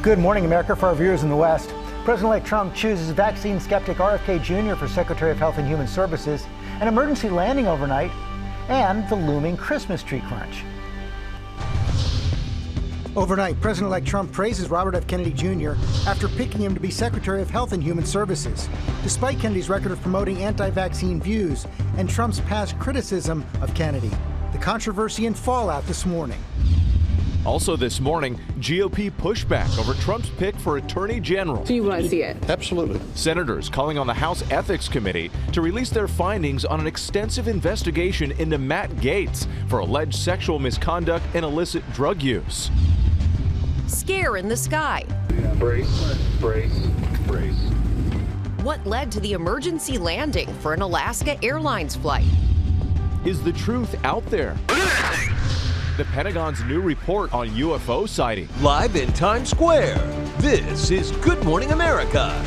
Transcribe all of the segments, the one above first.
Good morning, America. For our viewers in the West, President-elect Trump chooses vaccine skeptic RFK Jr. for Secretary of Health and Human Services, an emergency landing overnight, and the looming Christmas tree crunch. Overnight, President-elect Trump praises Robert F. Kennedy Jr. after picking him to be Secretary of Health and Human Services, despite Kennedy's record of promoting anti-vaccine views and Trump's past criticism of Kennedy. The controversy and fallout this morning. Also this morning, GOP pushback over Trump's pick for Attorney General. Do you want to see it? Absolutely. Senators calling on the House Ethics Committee to release their findings on an extensive investigation into Matt Gaetz for alleged sexual misconduct and illicit drug use. Scare in the sky. Brace, brace, brace. What led to the emergency landing for an Alaska Airlines flight? Is the truth out there? The Pentagon's new report on UFO sighting. Live in Times Square, this is Good Morning America.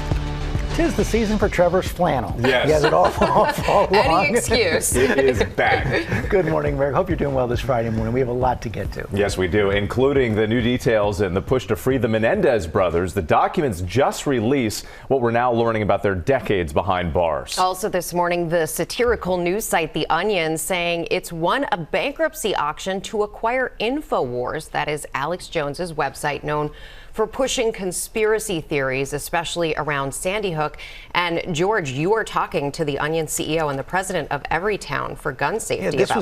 'Tis the season for Trevor's flannel. Yes. He has it all along. Any excuse. It is back. Good morning, America. Hope you're doing well this Friday morning. We have a lot to get to. Yes, we do, including the new details and the push to free the Menendez brothers. The documents just release what we're now learning about their decades behind bars. Also this morning, the satirical news site The Onion saying it's won a bankruptcy auction to acquire InfoWars. That is Alex Jones's website, known for pushing conspiracy theories, especially around Sandy Hook. And George, you are talking to the Onion CEO and the president of Everytown for gun safety this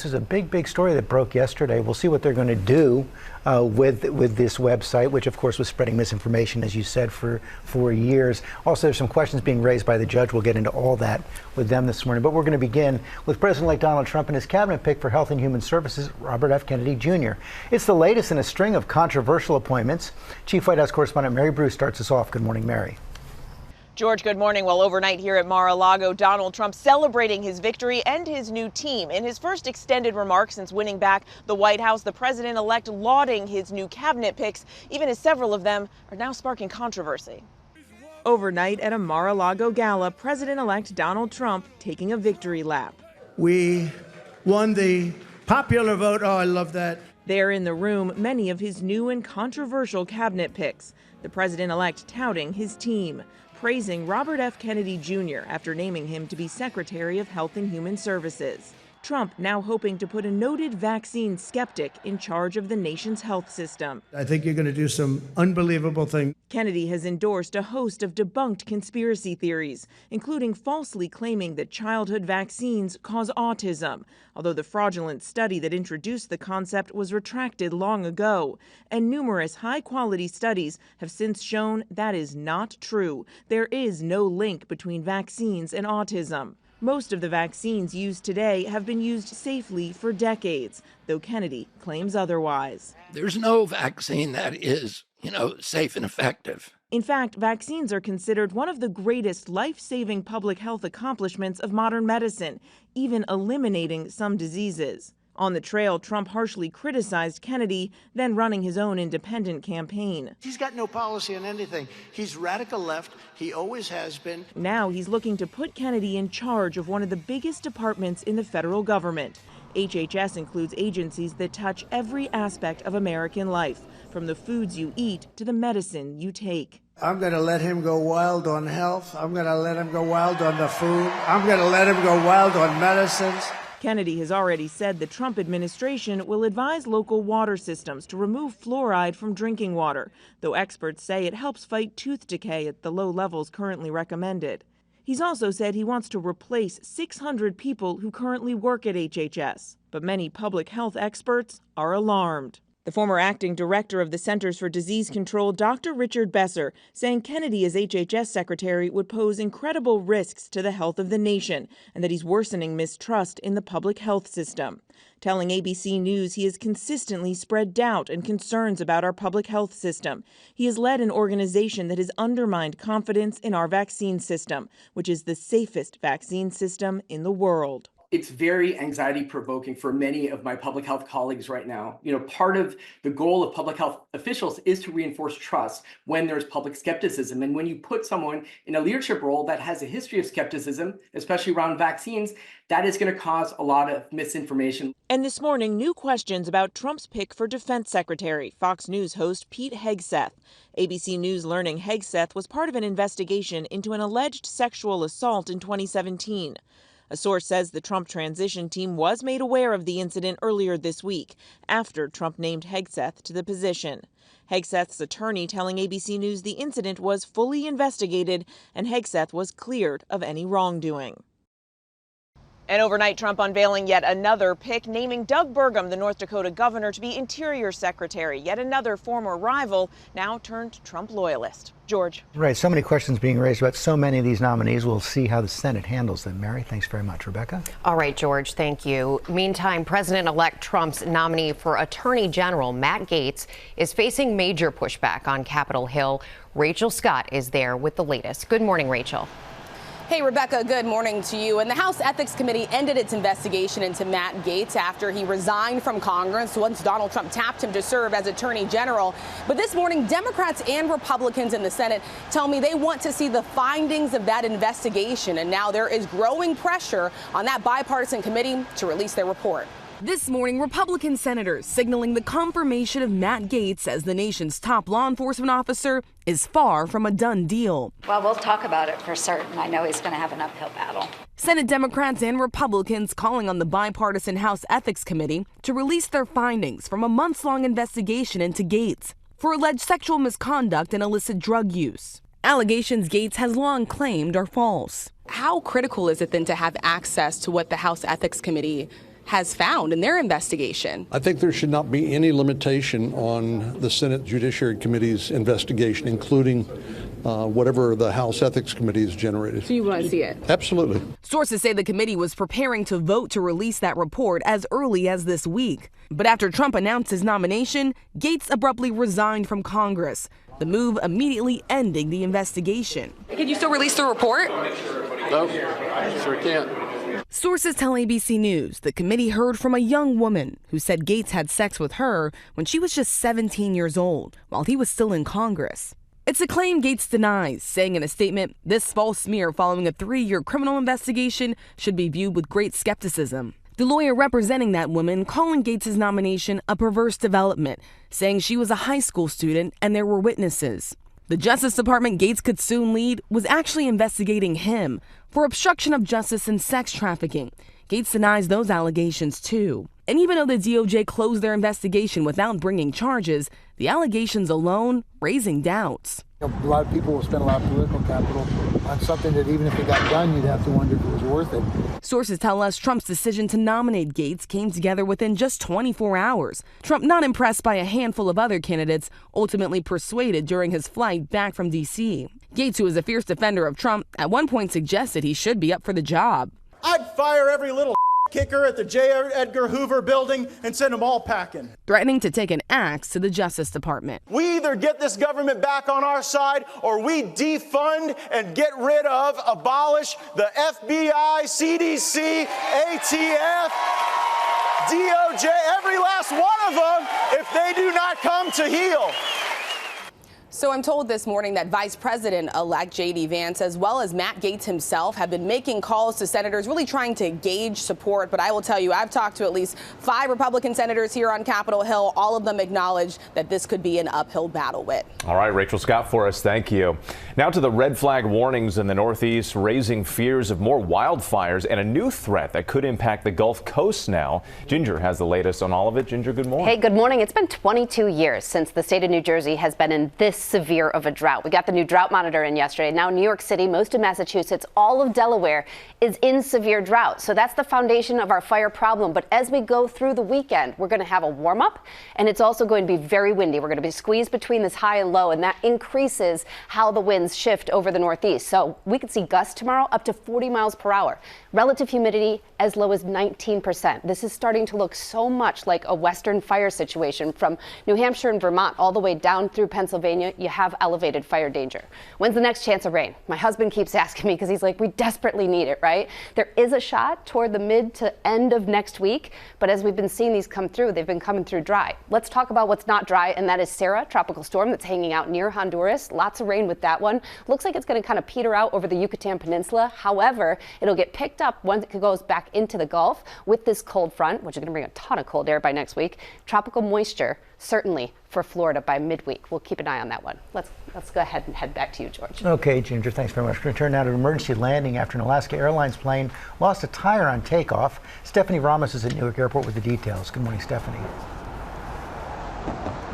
was a big story that broke yesterday. We'll see what they're going to do with this website, which of course was spreading misinformation, as you said, for years. Also, there's some questions being raised by the judge. We'll get into all that with them this morning. But we're going to begin with President-elect Donald Trump and his cabinet pick for Health and Human Services, Robert F. Kennedy Jr. It's the latest in a string of controversial appointments. Chief White House correspondent Mary Bruce starts us off. Good morning, Mary. George, good morning. Well, overnight here at Mar-a-Lago, Donald Trump celebrating his victory and his new team. In his first extended remarks since winning back the White House, the president-elect lauding his new cabinet picks, even as several of them are now sparking controversy. Overnight at a Mar-a-Lago gala, President-elect Donald Trump taking a victory lap. We won the popular vote. Oh, I love that. There in the room, many of his new and controversial cabinet picks. The president-elect touting his team, praising Robert F. Kennedy Jr. after naming him to be Secretary of Health and Human Services. Trump now hoping to put a noted vaccine skeptic in charge of the nation's health system. I think you're going to do some unbelievable things. Kennedy has endorsed a host of debunked conspiracy theories, including falsely claiming that childhood vaccines cause autism, although the fraudulent study that introduced the concept was retracted long ago, and numerous high-quality studies have since shown that is not true. There is no link between vaccines and autism. Most of the vaccines used today have been used safely for decades, though Kennedy claims otherwise. There's no vaccine that is, safe and effective. In fact, vaccines are considered one of the greatest life-saving public health accomplishments of modern medicine, even eliminating some diseases. On the trail, Trump harshly criticized Kennedy, then running his own independent campaign. He's got no policy on anything. He's radical left. He always has been. Now he's looking to put Kennedy in charge of one of the biggest departments in the federal government. HHS includes agencies that touch every aspect of American life, from the foods you eat to the medicine you take. I'm going to let him go wild on health. I'm going to let him go wild on the food. I'm going to let him go wild on medicines. Kennedy has already said the Trump administration will advise local water systems to remove fluoride from drinking water, though experts say it helps fight tooth decay at the low levels currently recommended. He's also said he wants to replace 600 people who currently work at HHS, but many public health experts are alarmed. The former acting director of the Centers for Disease Control, Dr. Richard Besser, saying Kennedy as HHS secretary would pose incredible risks to the health of the nation and that he's worsening mistrust in the public health system. Telling ABC News he has consistently spread doubt and concerns about our public health system. He has led an organization that has undermined confidence in our vaccine system, which is the safest vaccine system in the world. It's very anxiety provoking for many of my public health colleagues right now. Part of the goal of public health officials is to reinforce trust when there's public skepticism. And when you put someone in a leadership role that has a history of skepticism, especially around vaccines, that is going to cause a lot of misinformation. And this morning, new questions about Trump's pick for defense secretary, Fox News host Pete Hegseth. ABC News learning Hegseth was part of an investigation into an alleged sexual assault in 2017. A source says the Trump transition team was made aware of the incident earlier this week, after Trump named Hegseth to the position. Hegseth's attorney telling ABC News the incident was fully investigated and Hegseth was cleared of any wrongdoing. And overnight, Trump unveiling yet another pick, naming Doug Burgum, the North Dakota governor, to be Interior Secretary. Yet another former rival, now turned Trump loyalist. George. Right, so many questions being raised about so many of these nominees. We'll see how the Senate handles them. Mary, thanks very much. Rebecca? All right, George, thank you. Meantime, President-elect Trump's nominee for Attorney General, Matt Gaetz, is facing major pushback on Capitol Hill. Rachel Scott is there with the latest. Good morning, Rachel. Hey, Rebecca, good morning to you. And the House Ethics Committee ended its investigation into Matt Gaetz after he resigned from Congress once Donald Trump tapped him to serve as Attorney General. But this morning, Democrats and Republicans in the Senate tell me they want to see the findings of that investigation. And now there is growing pressure on that bipartisan committee to release their report. This morning, Republican senators signaling the confirmation of Matt Gaetz as the nation's top law enforcement officer is far from a done deal. Well, we'll talk about it for certain. I know he's going to have an uphill battle. Senate Democrats and Republicans calling on the bipartisan House Ethics Committee to release their findings from a months-long investigation into Gaetz for alleged sexual misconduct and illicit drug use. Allegations Gaetz has long claimed are false. How critical is it then to have access to what the House Ethics Committee has found in their investigation? I think there should not be any limitation on the Senate Judiciary Committee's investigation, including whatever the House Ethics Committee has generated. So you want to see it? Absolutely. Sources say the committee was preparing to vote to release that report as early as this week. But after Trump announced his nomination, Gaetz abruptly resigned from Congress, the move immediately ending the investigation. Can you still release the report? No, sure can't. Sources tell ABC News the committee heard from a young woman who said Gaetz had sex with her when she was just 17 years old, while he was still in Congress. It's a claim Gaetz denies, saying in a statement, this false smear following a 3-year criminal investigation should be viewed with great skepticism. The lawyer representing that woman calling Gaetz' nomination a perverse development, saying she was a high school student and there were witnesses. The Justice Department Gaetz could soon lead was actually investigating him for obstruction of justice and sex trafficking. Gaetz denies those allegations, too. And even though the DOJ closed their investigation without bringing charges, the allegations alone raising doubts. A lot of people will spend a lot of political capital on something that even if it got done, you'd have to wonder if it was worth it. Sources tell us Trump's decision to nominate Gaetz came together within just 24 hours. Trump, not impressed by a handful of other candidates, ultimately persuaded during his flight back from D.C. Gaetz, who is a fierce defender of Trump, at one point suggested he should be up for the job. I'd fire every little kicker at the J. Edgar Hoover building and send them all packing. Threatening to take an axe to the Justice Department. We either get this government back on our side or we defund and get rid of, abolish the FBI, CDC, ATF, DOJ, every last one of them if they do not come to heel. So I'm told this morning that Vice President-elect J.D. Vance, as well as Matt Gaetz himself, have been making calls to senators, really trying to gauge support. But I will tell you, I've talked to at least 5 Republican senators here on Capitol Hill. All of them acknowledge that this could be an uphill battle, Whit. All right, Rachel Scott for us. Thank you. Now to the red flag warnings in the Northeast, raising fears of more wildfires and a new threat that could impact the Gulf Coast now. Ginger has the latest on all of it. Ginger, good morning. Hey, good morning. It's been 22 years since the state of New Jersey has been in this severe of a drought. We got the new drought monitor in yesterday. Now New York City, most of Massachusetts, all of Delaware is in severe drought. So that's the foundation of our fire problem. But as we go through the weekend, we're going to have a warm up, and it's also going to be very windy. We're going to be squeezed between this high and low, and that increases how the winds shift over the Northeast. So we could see gusts tomorrow up to 40 miles per hour. Relative humidity as low as 19%. This is starting to look so much like a western fire situation from New Hampshire and Vermont all the way down through Pennsylvania, rain, you have elevated fire danger. When's the next chance of rain? My husband keeps asking me because he's like, we desperately need it, right? There is a shot toward the mid to end of next week, but as we've been seeing these come through, they've been coming through dry. Let's talk about what's not dry, and that is Sarah, tropical storm that's hanging out near Honduras. Lots of rain with that one. Looks like it's going to kind of peter out over the Yucatan Peninsula. However, it'll get picked up once it goes back into the Gulf with this cold front, which is going to bring a ton of cold air by next week. Tropical moisture, certainly for Florida by midweek. We'll keep an eye on that one. Let's go ahead and head back to you, George. Okay, Ginger, thanks very much. We're going to turn now to an emergency landing after an Alaska Airlines plane lost a tire on takeoff. Stephanie Ramos is at Newark Airport with the details. Good morning, Stephanie.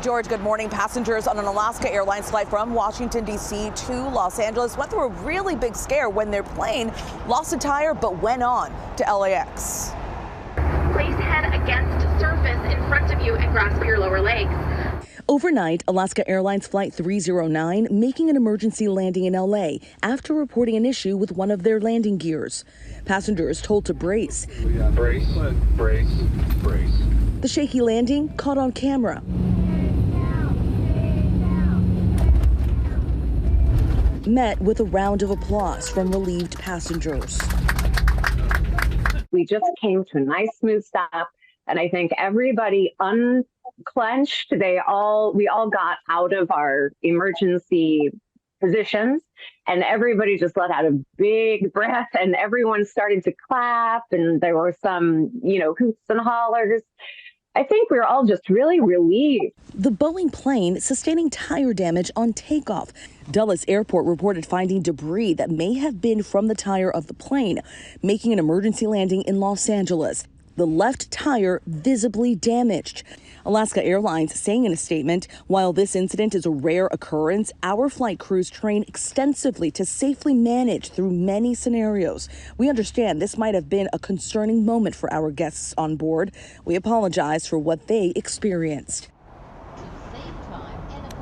George, good morning. Passengers on an Alaska Airlines flight from Washington, D.C. to Los Angeles went through a really big scare when their plane lost a tire but went on to LAX. Place head against surface in front of you and grasp your lower legs. Overnight, Alaska Airlines Flight 309 making an emergency landing in LA after reporting an issue with one of their landing gears. Passengers told to brace. Brace, brace, brace. The shaky landing caught on camera. Met with a round of applause from relieved passengers. We just came to a nice smooth stop, and I think everybody unclenched. We all got out of our emergency positions, and everybody just let out a big breath, and everyone started to clap, and there were some, hoots and hollers. I think we were all just really relieved. The Boeing plane sustaining tire damage on takeoff. Dulles Airport reported finding debris that may have been from the tire of the plane, making an emergency landing in Los Angeles. The left tire visibly damaged. Alaska Airlines saying in a statement, while this incident is a rare occurrence, our flight crews train extensively to safely manage through many scenarios. We understand this might have been a concerning moment for our guests on board. We apologize for what they experienced.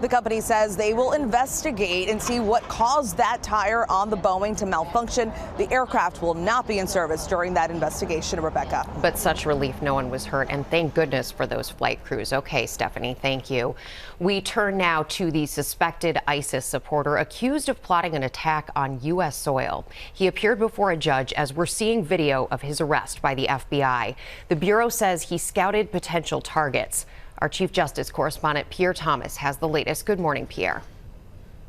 The company says they will investigate and see what caused that tire on the Boeing to malfunction. The aircraft will not be in service during that investigation, Rebecca. But such relief, no one was hurt, and thank goodness for those flight crews. Okay, Stephanie, thank you. We turn now to the suspected ISIS supporter accused of plotting an attack on U.S. soil. He appeared before a judge as we're seeing video of his arrest by the FBI. The Bureau says he scouted potential targets. Our Chief Justice correspondent Pierre Thomas has the latest. Good morning, Pierre.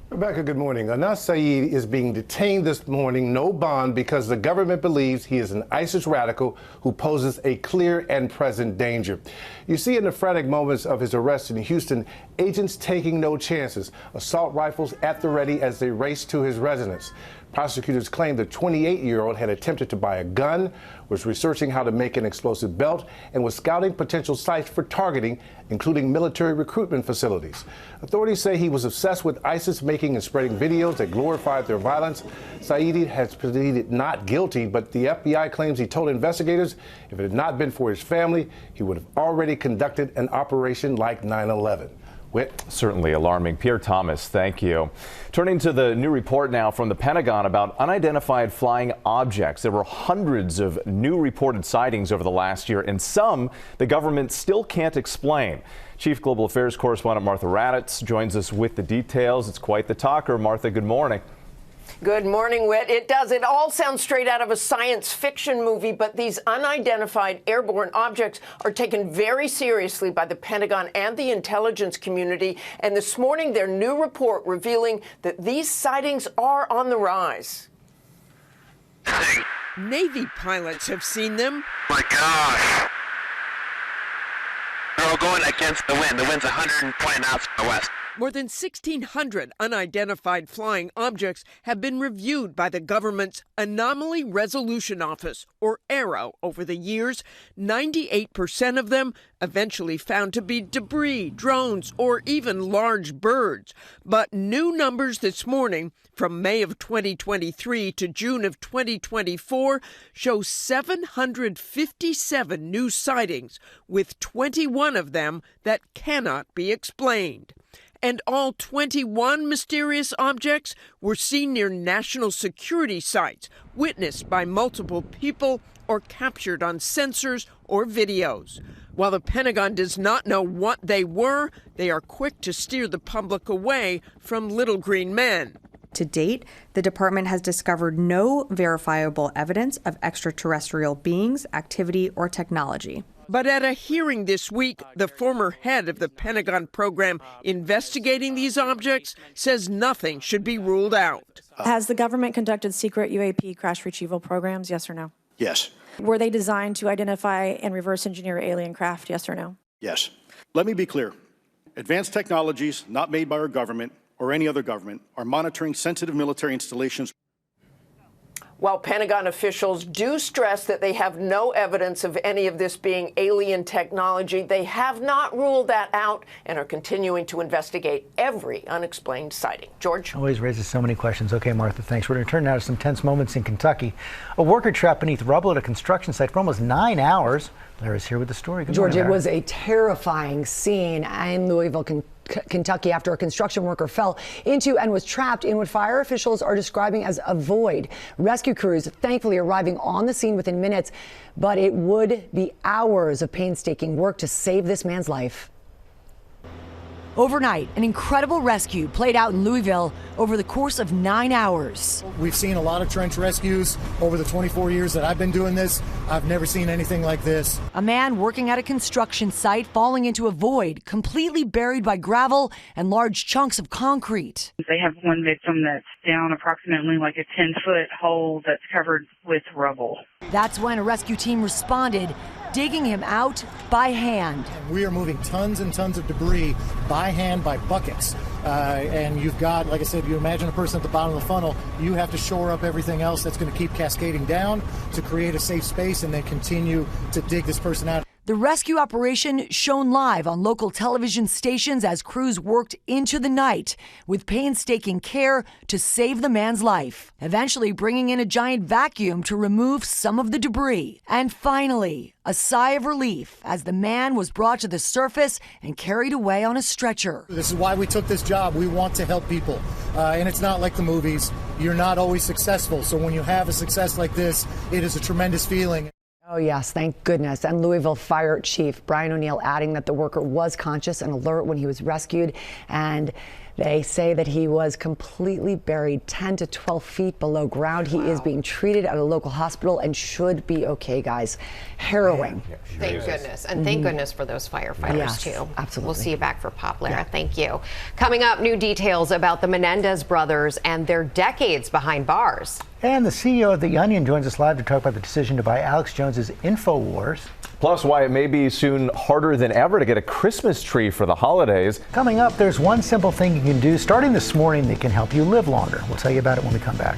Rebecca, good morning. Anas Saeed is being detained this morning, no bond, because the government believes he is an ISIS radical who poses a clear and present danger. You see in the frantic moments of his arrest in Houston, agents taking no chances, assault rifles at the ready as they race to his residence. Prosecutors claim the 28-year-old had attempted to buy a gun, was researching how to make an explosive belt, and was scouting potential sites for targeting, including military recruitment facilities. Authorities say he was obsessed with ISIS making and spreading videos that glorified their violence. Saeedi has pleaded not guilty, but the FBI claims he told investigators if it had not been for his family, he would have already conducted an operation like 9/11. Whit. Certainly alarming. Pierre Thomas, thank you. Turning to the new report now from the Pentagon about unidentified flying objects. There were hundreds of new reported sightings over the last year, and some the government still can't explain. Chief Global Affairs correspondent Martha Raddatz joins us with the details. It's quite the talker. Martha, good morning. Good morning, Whit. It does. It all sounds straight out of a science fiction movie, but these unidentified airborne objects are taken very seriously by the Pentagon and the intelligence community. And this morning, their new report revealing that these sightings are on the rise. Navy pilots have seen them. My gosh. They're all going against the wind. The wind's 120 knots from the west. More than 1,600 unidentified flying objects have been reviewed by the government's Anomaly Resolution Office, or ARROW, over the years. 98% of them eventually found to be debris, drones, or even large birds. But new numbers this morning from May of 2023 to June of 2024 show 757 new sightings, with 21 of them that cannot be explained. And all 21 mysterious objects were seen near national security sites, witnessed by multiple people or captured on sensors or videos. While the Pentagon does not know what they were, they are quick to steer the public away from little green men. To date, the department has discovered no verifiable evidence of extraterrestrial beings, activity, or technology. But at a hearing this week, the former head of the Pentagon program investigating these objects says nothing should be ruled out. Has the government conducted secret UAP crash retrieval programs, yes or no? Yes. Were they designed to identify and reverse engineer alien craft, yes or no? Yes. Let me be clear. Advanced technologies not made by our government or any other government are monitoring sensitive military installations. While Pentagon officials do stress that they have no evidence of any of this being alien technology, they have not ruled that out and are continuing to investigate every unexplained sighting. George? Always raises so many questions. Okay, Martha, thanks. We're going to turn now to some tense moments in Kentucky. A worker trapped beneath rubble at a construction site for almost 9 hours. Larry's here with the story. Good George, morning, it was a terrifying scene in Louisville, Kentucky, after a construction worker fell into and was trapped in what fire officials are describing as a void. Rescue crews thankfully arriving on the scene within minutes, but it would be hours of painstaking work to save this man's life. Overnight, an incredible rescue played out in Louisville over the course of 9 hours. We've seen a lot of trench rescues over the 24 years that I've been doing this. I've never seen anything like this. A man working at a construction site falling into a void, completely buried by gravel and large chunks of concrete. They have one victim that's down approximately like a 10-foot hole that's covered with rubble. That's when a rescue team responded, digging him out by hand. We are moving tons and tons of debris by hand, by buckets. And you've got, like I said, you imagine a person at the bottom of the funnel, you have to shore up everything else that's going to keep cascading down to create a safe space and then continue to dig this person out. The rescue operation shown live on local television stations as crews worked into the night with painstaking care to save the man's life, eventually bringing in a giant vacuum to remove some of the debris. And finally, a sigh of relief as the man was brought to the surface and carried away on a stretcher. This is why we took this job. We want to help people. And it's not like the movies. You're not always successful. So when you have a success like this, it is a tremendous feeling. Oh, yes, thank goodness. And Louisville Fire Chief Brian O'Neill adding that the worker was conscious and alert when he was rescued. And they say that he was completely buried 10 to 12 feet below ground. He is being treated at a local hospital and should be okay, guys. Harrowing. Thank goodness. And thank goodness for those firefighters, too. Absolutely. We'll see you back for Pop, Lara. Thank you. Coming up, new details about the Menendez brothers and their decades behind bars. And the CEO of The Onion joins us live to talk about the decision to buy Alex Jones's InfoWars. Plus, why it may be soon harder than ever to get a Christmas tree for the holidays. Coming up, there's one simple thing you can do starting this morning that can help you live longer. We'll tell you about it when we come back.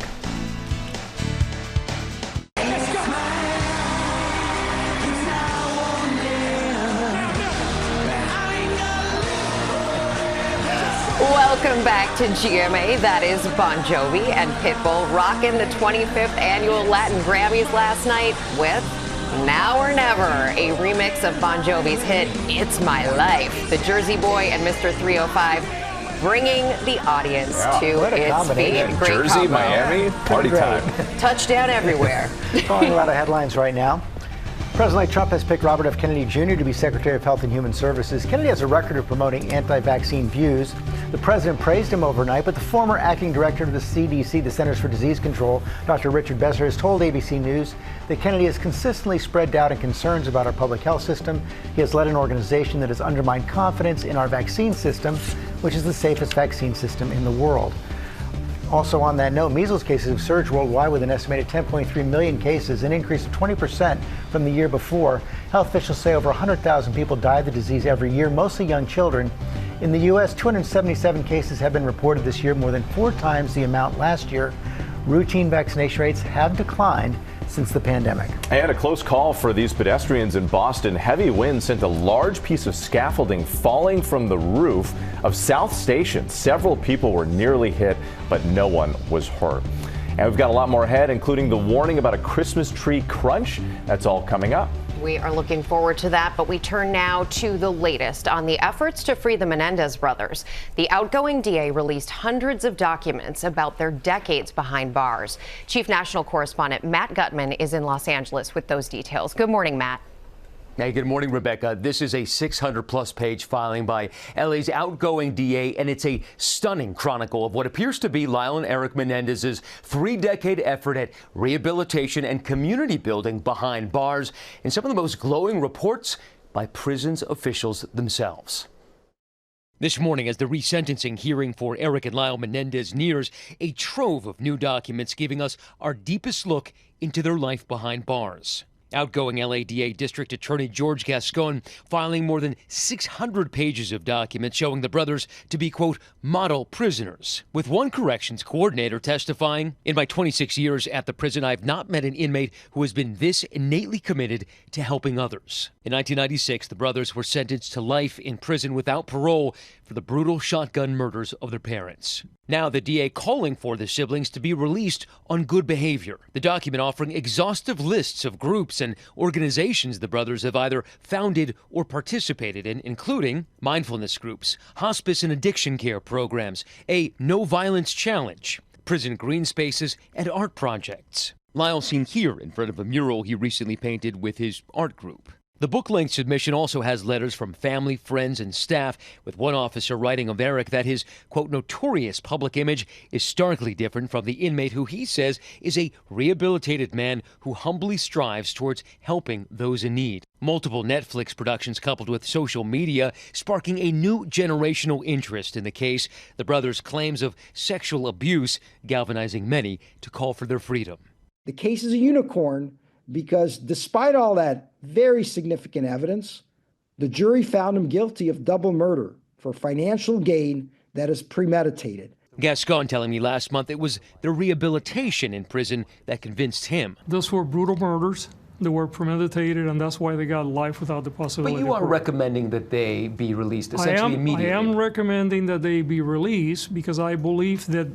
Welcome back to GMA. That is Bon Jovi and Pitbull rocking the 25th annual Latin Grammys last night with Now or Never, a remix of Bon Jovi's hit It's My Life. The Jersey Boy and Mr. 305 bringing the audience to its feet. Great Jersey, combo. Miami, party time. Touchdown everywhere. Following a lot of headlines right now. President Trump has picked Robert F. Kennedy Jr. to be Secretary of Health and Human Services. Kennedy has a record of promoting anti-vaccine views. The president praised him overnight, but the former acting director of the CDC, the Centers for Disease Control, Dr. Richard Besser, has told ABC News that Kennedy has consistently spread doubt and concerns about our public health system. He has led an organization that has undermined confidence in our vaccine system, which is the safest vaccine system in the world. Also on that note, measles cases have surged worldwide with an estimated 10.3 million cases, an increase of 20% from the year before. Health officials say over 100,000 people die of the disease every year, mostly young children. In the U.S., 277 cases have been reported this year, more than 4 times the amount last year. Routine vaccination rates have declined since the pandemic. And a close call for these pedestrians in Boston. Heavy winds sent a large piece of scaffolding falling from the roof of South Station. Several people were nearly hit, but no one was hurt. And we've got a lot more ahead, including the warning about a Christmas tree crunch. That's all coming up. We are looking forward to that, but we turn now to the latest on the efforts to free the Menendez brothers. The outgoing DA released hundreds of documents about their decades behind bars. Chief National Correspondent Matt Gaetz is in Los Angeles with those details. Good morning, Matt. Hey, good morning, Rebecca. This is a 600-plus page filing by LA's outgoing DA, and it's a stunning chronicle of what appears to be Lyle and Eric Menendez's three-decade effort at rehabilitation and community building behind bars, and some of the most glowing reports by prisons officials themselves. This morning, as the resentencing hearing for Eric and Lyle Menendez nears, a trove of new documents giving us our deepest look into their life behind bars. Outgoing LADA District Attorney George Gascon filing more than 600 pages of documents showing the brothers to be, quote, model prisoners, with one corrections coordinator testifying, "In my 26 years at the prison, I've not met an inmate who has been this innately committed to helping others." In 1996, the brothers were sentenced to life in prison without parole for the brutal shotgun murders of their parents. Now the DA calling for the siblings to be released on good behavior. The document offering exhaustive lists of groups and organizations the brothers have either founded or participated in, including mindfulness groups, hospice and addiction care programs, a no violence challenge, prison green spaces, and art projects. Lyle seen here in front of a mural he recently painted with his art group. The book-length submission also has letters from family, friends, and staff, with one officer writing of Eric that his, quote, notorious public image is starkly different from the inmate who he says is a rehabilitated man who humbly strives towards helping those in need. Multiple Netflix productions coupled with social media sparking a new generational interest in the case, the brothers' claims of sexual abuse galvanizing many to call for their freedom. The case is a unicorn because despite all that very significant evidence, the jury found him guilty of double murder for financial gain that is premeditated. Gascon telling me last month it was the rehabilitation in prison that convinced him. Those were brutal murders. They were premeditated, and that's why they got life without the possibility. But you are recommending that they be released essentially immediately. I am recommending that they be released because I believe that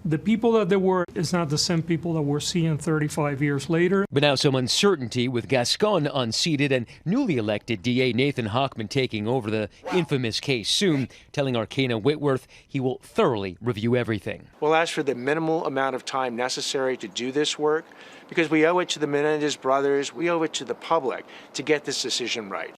the people that they were is not the same people that we're seeing 35 years later. But now some uncertainty with Gascon unseated and newly elected DA Nathan Hochman taking over the infamous case soon, telling Arcana Whitworth he will thoroughly review everything. We'll ask for the minimal amount of time necessary to do this work because we owe it to the Menendez brothers, we owe it to the public to get this decision right.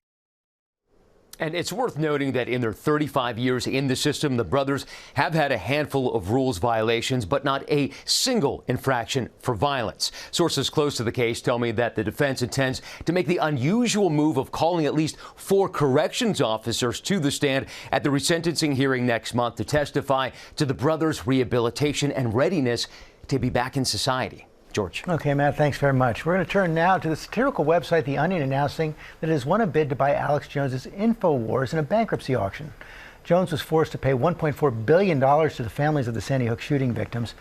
And it's worth noting that in their 35 years in the system, the brothers have had a handful of rules violations, but not a single infraction for violence. Sources close to the case tell me that the defense intends to make the unusual move of calling at least 4 corrections officers to the stand at the resentencing hearing next month to testify to the brothers' rehabilitation and readiness to be back in society. George. Okay, Matt, thanks very much. We're going to turn now to the satirical website The Onion announcing that it has won a bid to buy Alex Jones's InfoWars in a bankruptcy auction. Jones was forced to pay $1.4 billion to the families of the Sandy Hook shooting victims.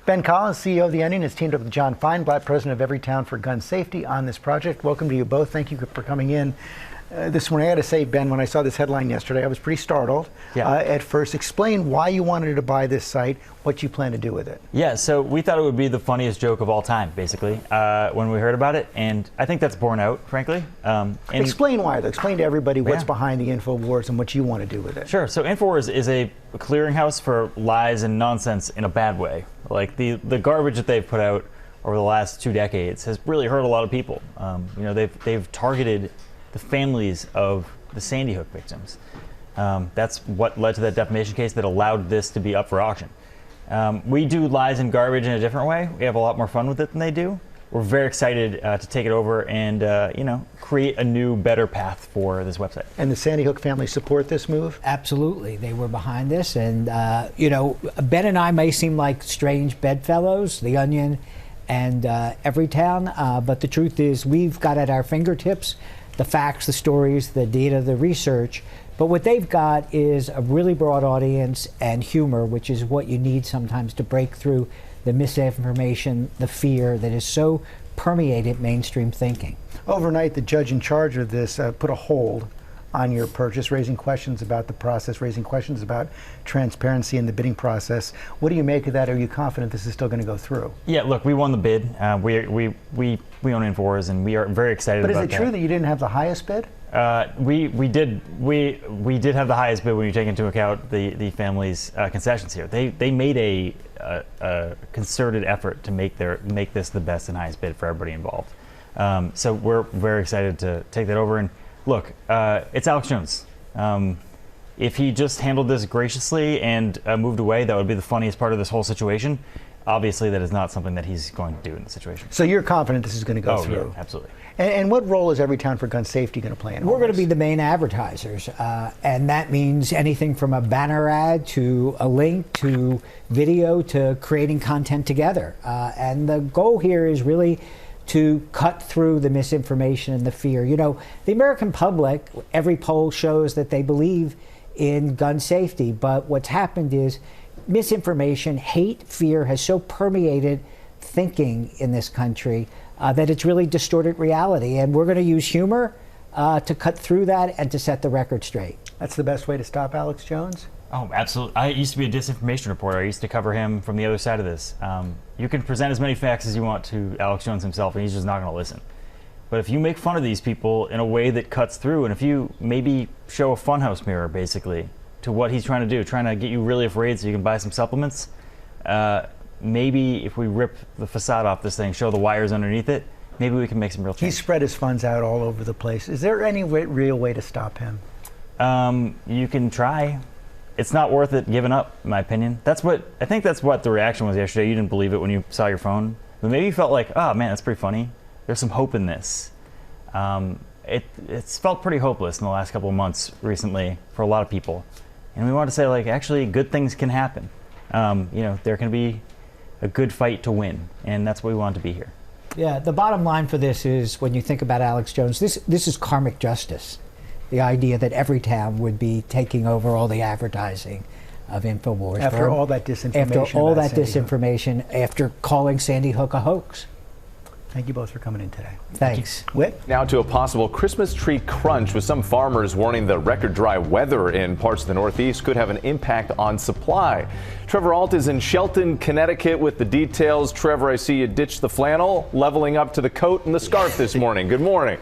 Ben Collins, CEO of The Onion, has teamed up with John Feinblatt, president of Everytown for Gun Safety, on this project. Welcome to you both. Thank you for coming in. This morning, I got to say, Ben, when I saw this headline yesterday, I was pretty startled at first. Explain why you wanted to buy this site, what you plan to do with it. Yeah, so we thought it would be the funniest joke of all time, basically, when we heard about it, and I think that's borne out, frankly. Explain why, though. Explain to everybody what's behind the InfoWars and what you want to do with it. Sure. So InfoWars is a clearinghouse for lies and nonsense in a bad way. Like the garbage that they've put out over the last 2 decades has really hurt a lot of people. They've targeted the families of the Sandy Hook victims. That's what led to that defamation case that allowed this to be up for auction. We do lies and garbage in a different way. We have a lot more fun with it than they do. We're very excited to take it over and create a new, better path for this website. And the Sandy Hook family support this move? Absolutely. They were behind this. And, Ben and I may seem like strange bedfellows, The Onion and Everytown, but the truth is we've got at our fingertips the facts, the stories, the data, the research. But what they've got is a really broad audience and humor, which is what you need sometimes to break through the misinformation, the fear that is so permeated mainstream thinking. Overnight, the judge in charge of this put a hold on your purchase, raising questions about the process, raising questions about transparency in the bidding process. What do you make of that? Are you confident this is still going to go through? Yeah, look, we won the bid. We own Infowars, and we are very excited about that. But is it true that you didn't have the highest bid? We did have the highest bid when you take into account the family's concessions here. They made a concerted effort to make this the best and highest bid for everybody involved. So we're very excited to take that over. And look, it's Alex Jones. If he just handled this graciously and moved away, that would be the funniest part of this whole situation. Obviously, that is not something that he's going to do in the situation. So you're confident this is going to go through? Yeah, absolutely. And what role is Everytown for Gun Safety going to play in all We're going to this? be the main advertisers, and that means anything from a banner ad to a link to video to creating content together. And the goal here is really to cut through the misinformation and the fear. You know, the American public, every poll shows that they believe in gun safety, but what's happened is misinformation, hate, fear has so permeated thinking in this country that it's really distorted reality. And we're going to use humor to cut through that and to set the record straight. That's the best way to stop Alex Jones? Oh, absolutely. I used to be a disinformation reporter. I used to cover him from the other side of this. You can present as many facts as you want to Alex Jones himself, and he's just not going to listen. But if you make fun of these people in a way that cuts through, and if you maybe show a funhouse mirror, basically, to what he's trying to do, trying to get you really afraid so you can buy some supplements, maybe if we rip the facade off this thing, show the wires underneath it, maybe we can make some real change. He's spread his funds out all over the place. Is there any real way to stop him? You can try. It's not worth it giving up, in my opinion. I think that's what the reaction was yesterday. You didn't believe it when you saw your phone. But maybe you felt like, oh man, that's pretty funny. There's some hope in this. It's felt pretty hopeless in the last couple of months recently for a lot of people. And we want to say, like, actually good things can happen. There can be a good fight to win, and that's what we want to be here. Yeah, the bottom line for this is, when you think about Alex Jones, this is karmic justice. The idea that Everytown would be taking over all the advertising of InfoWars. After all that disinformation. After all that disinformation, after calling Sandy Hook a hoax. Thank you both for coming in today. Thanks. Whit? Now to a possible Christmas tree crunch, with some farmers warning the record dry weather in parts of the Northeast could have an impact on supply. Trevor Alt is in Shelton, Connecticut with the details. Trevor, I see you ditched the flannel, leveling up to the coat and the scarf this morning. Good morning.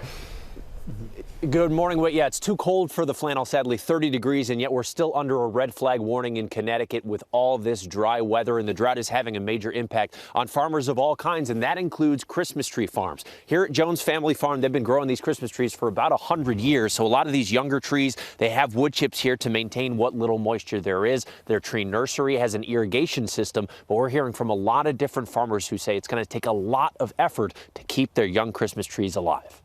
Good morning, Whit. Yeah, it's too cold for the flannel, sadly, 30 degrees, and yet we're still under a red flag warning in Connecticut with all this dry weather, and the drought is having a major impact on farmers of all kinds, and that includes Christmas tree farms. Here at Jones Family Farm, they've been growing these Christmas trees for about 100 years, so a lot of these younger trees, they have wood chips here to maintain what little moisture there is. Their tree nursery has an irrigation system, but we're hearing from a lot of different farmers who say it's going to take a lot of effort to keep their young Christmas trees alive.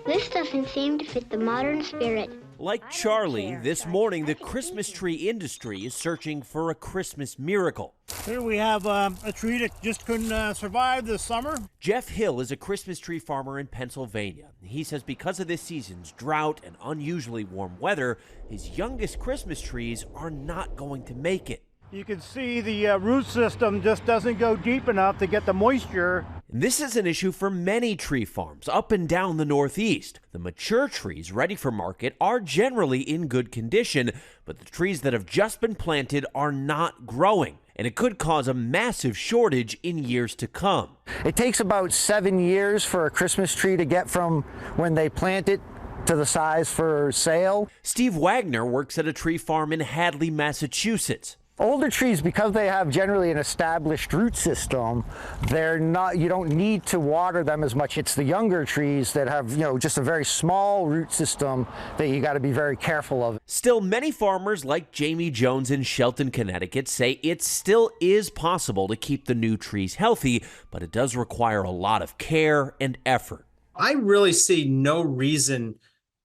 This doesn't seem to fit the modern spirit. Like Charlie, this morning the Christmas tree industry is searching for a Christmas miracle. Here we have a tree that just couldn't survive the summer. Jeff Hill is a Christmas tree farmer in Pennsylvania. He says because of this season's drought and unusually warm weather, his youngest Christmas trees are not going to make it. You can see the root system just doesn't go deep enough to get the moisture. This is an issue for many tree farms up and down the Northeast. The mature trees ready for market are generally in good condition, but the trees that have just been planted are not growing, and it could cause a massive shortage in years to come. It takes about 7 years for a Christmas tree to get from when they plant it to the size for sale. Steve Wagner works at a tree farm in Hadley, Massachusetts. Older trees, because they have generally an established root system, you don't need to water them as much. It's the younger trees that have, just a very small root system that you got to be very careful of. Still, many farmers like Jamie Jones in Shelton, Connecticut say it still is possible to keep the new trees healthy, but it does require a lot of care and effort. I really see no reason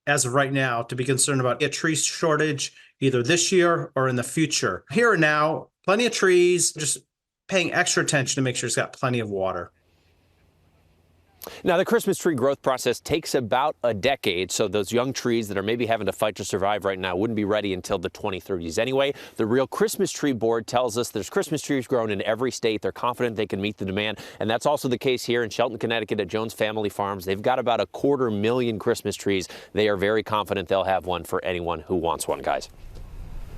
as of right now to be concerned about a tree shortage either this year or in the future. Here and now, plenty of trees, just paying extra attention to make sure it's got plenty of water. Now, the Christmas tree growth process takes about a decade, so those young trees that are maybe having to fight to survive right now wouldn't be ready until the 2030s anyway. The Real Christmas Tree Board tells us there's Christmas trees grown in every state. They're confident they can meet the demand, and that's also the case here in Shelton, Connecticut at Jones Family Farms. They've got about 250,000 Christmas trees. They are very confident they'll have one for anyone who wants one, guys.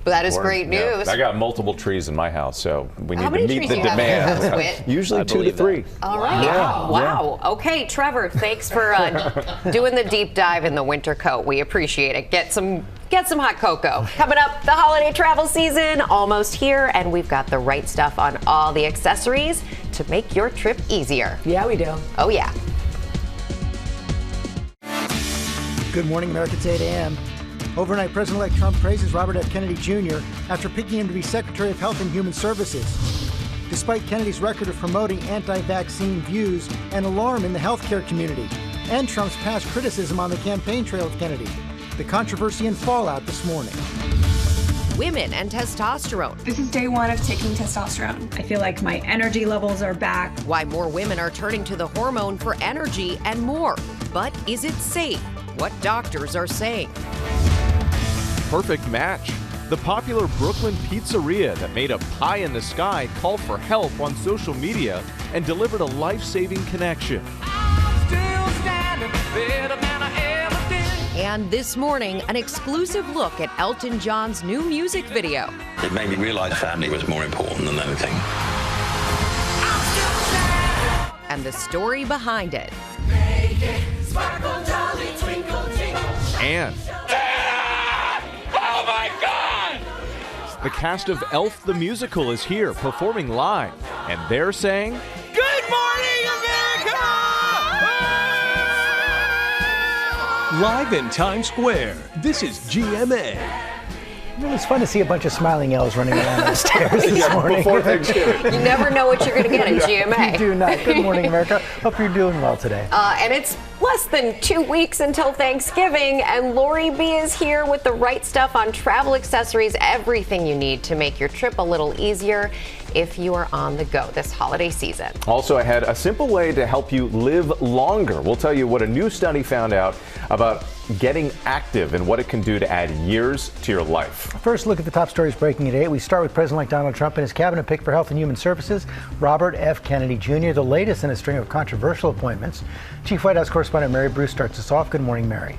That is great news. I got multiple trees in my house, so we need How to many meet trees the do you have in your house, demand. Whit? Usually 2 to 3. All right. Yeah. Wow. Okay, Trevor, thanks for doing the deep dive in the winter coat. We appreciate it. Get some hot cocoa. Coming up, the holiday travel season almost here, and we've got the right stuff on all the accessories to make your trip easier. Yeah, we do. Oh, yeah. Good morning, America. It's 8 a.m. Overnight, President-elect Trump praises Robert F. Kennedy Jr. after picking him to be Secretary of Health and Human Services. Despite Kennedy's record of promoting anti-vaccine views and alarm in the healthcare community, and Trump's past criticism on the campaign trail of Kennedy, the controversy and fallout this morning. Women and testosterone. This is day one of taking testosterone. I feel like my energy levels are back. Why more women are turning to the hormone for energy and more. But is it safe? What doctors are saying. Perfect match. The popular Brooklyn pizzeria that made a pie in the sky called for help on social media and delivered a life-saving connection. And this morning, an exclusive look at Elton John's new music video. It made me realize family was more important than anything. And the story behind it. And Oh my God! the cast of Elf the Musical is here performing live, and they're saying, Good morning, America! Live in Times Square, this is GMA. It was fun to see a bunch of smiling elves running around the stairs this morning. Before Thanksgiving. You never know what you're going to get in GMA. You do not. Good morning, America. Hope you're doing well today. And it's less than 2 weeks until Thanksgiving, and Lori B is here with the right stuff on travel accessories, everything you need to make your trip a little easier if you are on the go this holiday season. Also ahead, a simple way to help you live longer. We'll tell you what a new study found out about getting active and what it can do to add years to your life. First, look at the top stories breaking today. We start with President-elect Donald Trump and his cabinet pick for Health and Human Services, Robert F. Kennedy Jr., the latest in a string of controversial appointments. Chief White House correspondent Mary Bruce starts us off. Good morning, Mary.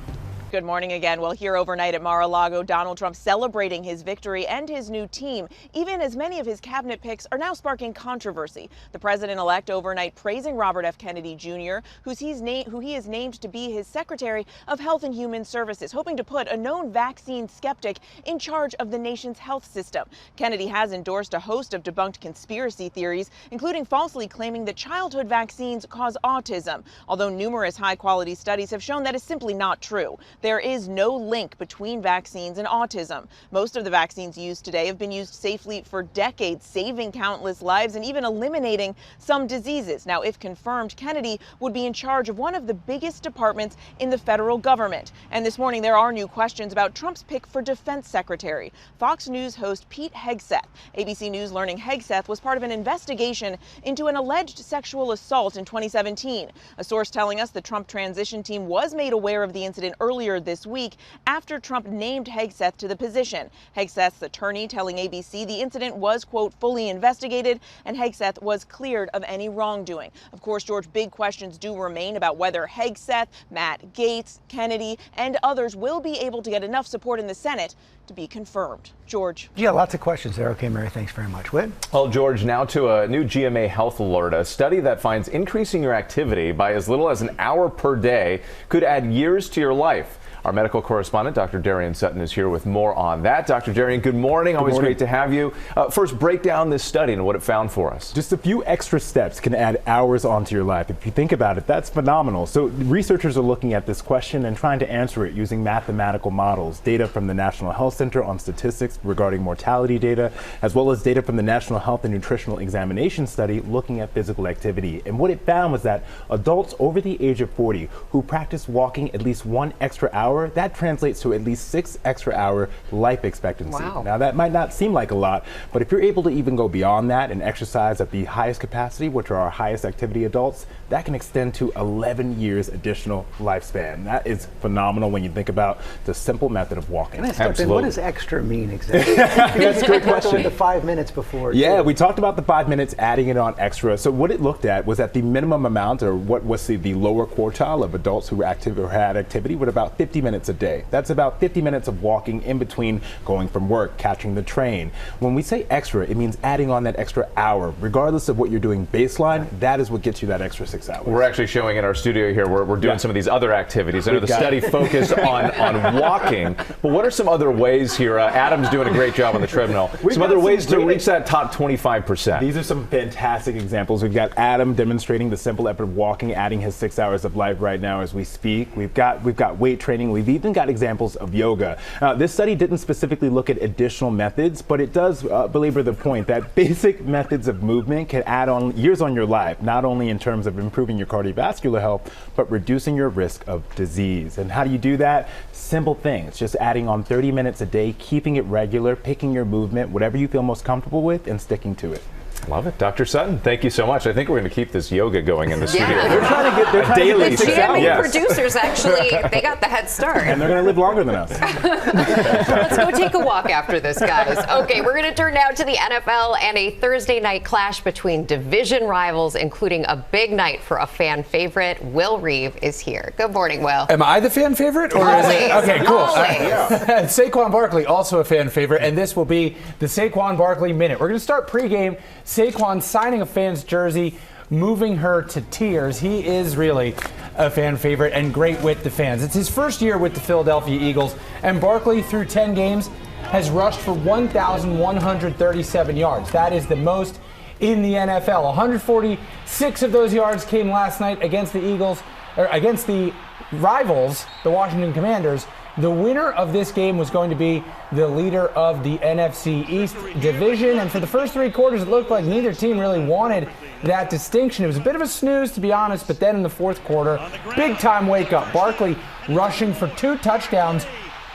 Good morning again. Well, here overnight at Mar-a-Lago, Donald Trump celebrating his victory and his new team, even as many of his cabinet picks are now sparking controversy. The president-elect overnight praising Robert F. Kennedy Jr., who he has named to be his Secretary of Health and Human Services, hoping to put a known vaccine skeptic in charge of the nation's health system. Kennedy has endorsed a host of debunked conspiracy theories, including falsely claiming that childhood vaccines cause autism, although numerous high-quality studies have shown that is simply not true. There is no link between vaccines and autism. Most of the vaccines used today have been used safely for decades, saving countless lives and even eliminating some diseases. Now, if confirmed, Kennedy would be in charge of one of the biggest departments in the federal government. And this morning, there are new questions about Trump's pick for defense secretary. Fox News host Pete Hegseth, ABC News learning Hegseth was part of an investigation into an alleged sexual assault in 2017. A source telling us the Trump transition team was made aware of the incident earlier this week after Trump named Hegseth to the position. Hegseth's attorney telling ABC the incident was, quote, fully investigated and Hegseth was cleared of any wrongdoing. Of course, George, big questions do remain about whether Hegseth, Matt Gaetz, Kennedy, and others will be able to get enough support in the Senate to be confirmed. George. Yeah, lots of questions there. Okay, Mary, thanks very much. Whit? Well, George, now to a new GMA health alert. A study that finds increasing your activity by as little as an hour per day could add years to your life. Our medical correspondent, Dr. Darian Sutton, is here with more on that. Dr. Darian, good morning. Always great to have you. First, break down this study and what it found for us. Just a few extra steps can add hours onto your life. If you think about it, that's phenomenal. So researchers are looking at this question and trying to answer it using mathematical models, data from the National Health Center on statistics regarding mortality data, as well as data from the National Health and Nutritional Examination Study looking at physical activity. And what it found was that adults over the age of 40 who practice walking at least 1 extra hour hour, that translates to at least 6 extra hour life expectancy. Wow. Now that might not seem like a lot, but if you're able to even go beyond that and exercise at the highest capacity, which are our highest activity adults, that can extend to 11 years additional lifespan. That is phenomenal when you think about the simple method of walking. Can I step in? What does extra mean exactly? That's a great question. The 5 minutes before. Yeah, we talked about the 5 minutes, adding it on extra. So what it looked at was at the minimum amount, or what was the lower quartile of adults who were active or had activity, with about 50 minutes a day. That's about 50 minutes of walking in between going from work, catching the train. When we say extra, it means adding on that extra hour. Regardless of what you're doing baseline, that is what gets you that extra 6 hours. We're actually showing in our studio here, we're doing some of these other activities. I know the study focused on walking, but what are some other ways here? Adam's doing a great job on the treadmill. Some other ways to reach that top 25%. These are some fantastic examples. We've got Adam demonstrating the simple effort of walking, adding his 6 hours of life right now as we speak. We've got weight training. We've even got examples of yoga. This study didn't specifically look at additional methods, but it does belabor the point that basic methods of movement can add on years on your life, not only in terms of improving your cardiovascular health, but reducing your risk of disease. And how do you do that? Simple things, just adding on 30 minutes a day, keeping it regular, picking your movement, whatever you feel most comfortable with, and sticking to it. Love it. Dr. Sutton, thank you so much. I think we're going to keep this yoga going in the studio. They're trying to get a daily the 6 hours. GMA producers actually, they got the head start. And they're going to live longer than us. Let's go take a walk after this, guys. Okay, we're going to turn now to the NFL and a Thursday night clash between division rivals, including a big night for a fan favorite. Will Reeve is here. Good morning, Will. Am I the fan favorite? Or Always. is it? Okay, cool. Always. Saquon Barkley, also a fan favorite, and this will be the Saquon Barkley Minute. We're going to start pregame. Saquon signing a fan's jersey, moving her to tears. He is really a fan favorite and great with the fans. It's his first year with the Philadelphia Eagles, and Barkley, through 10 games, has rushed for 1,137 yards. That is the most in the NFL. 146 of those yards came last night against the Eagles, or against the rivals, the Washington Commanders. The winner of this game was going to be the leader of the NFC East division, and for the first 3 quarters, it looked like neither team really wanted that distinction. It was a bit of a snooze, to be honest, but then in the fourth quarter, big-time wake-up. Barkley rushing for 2 touchdowns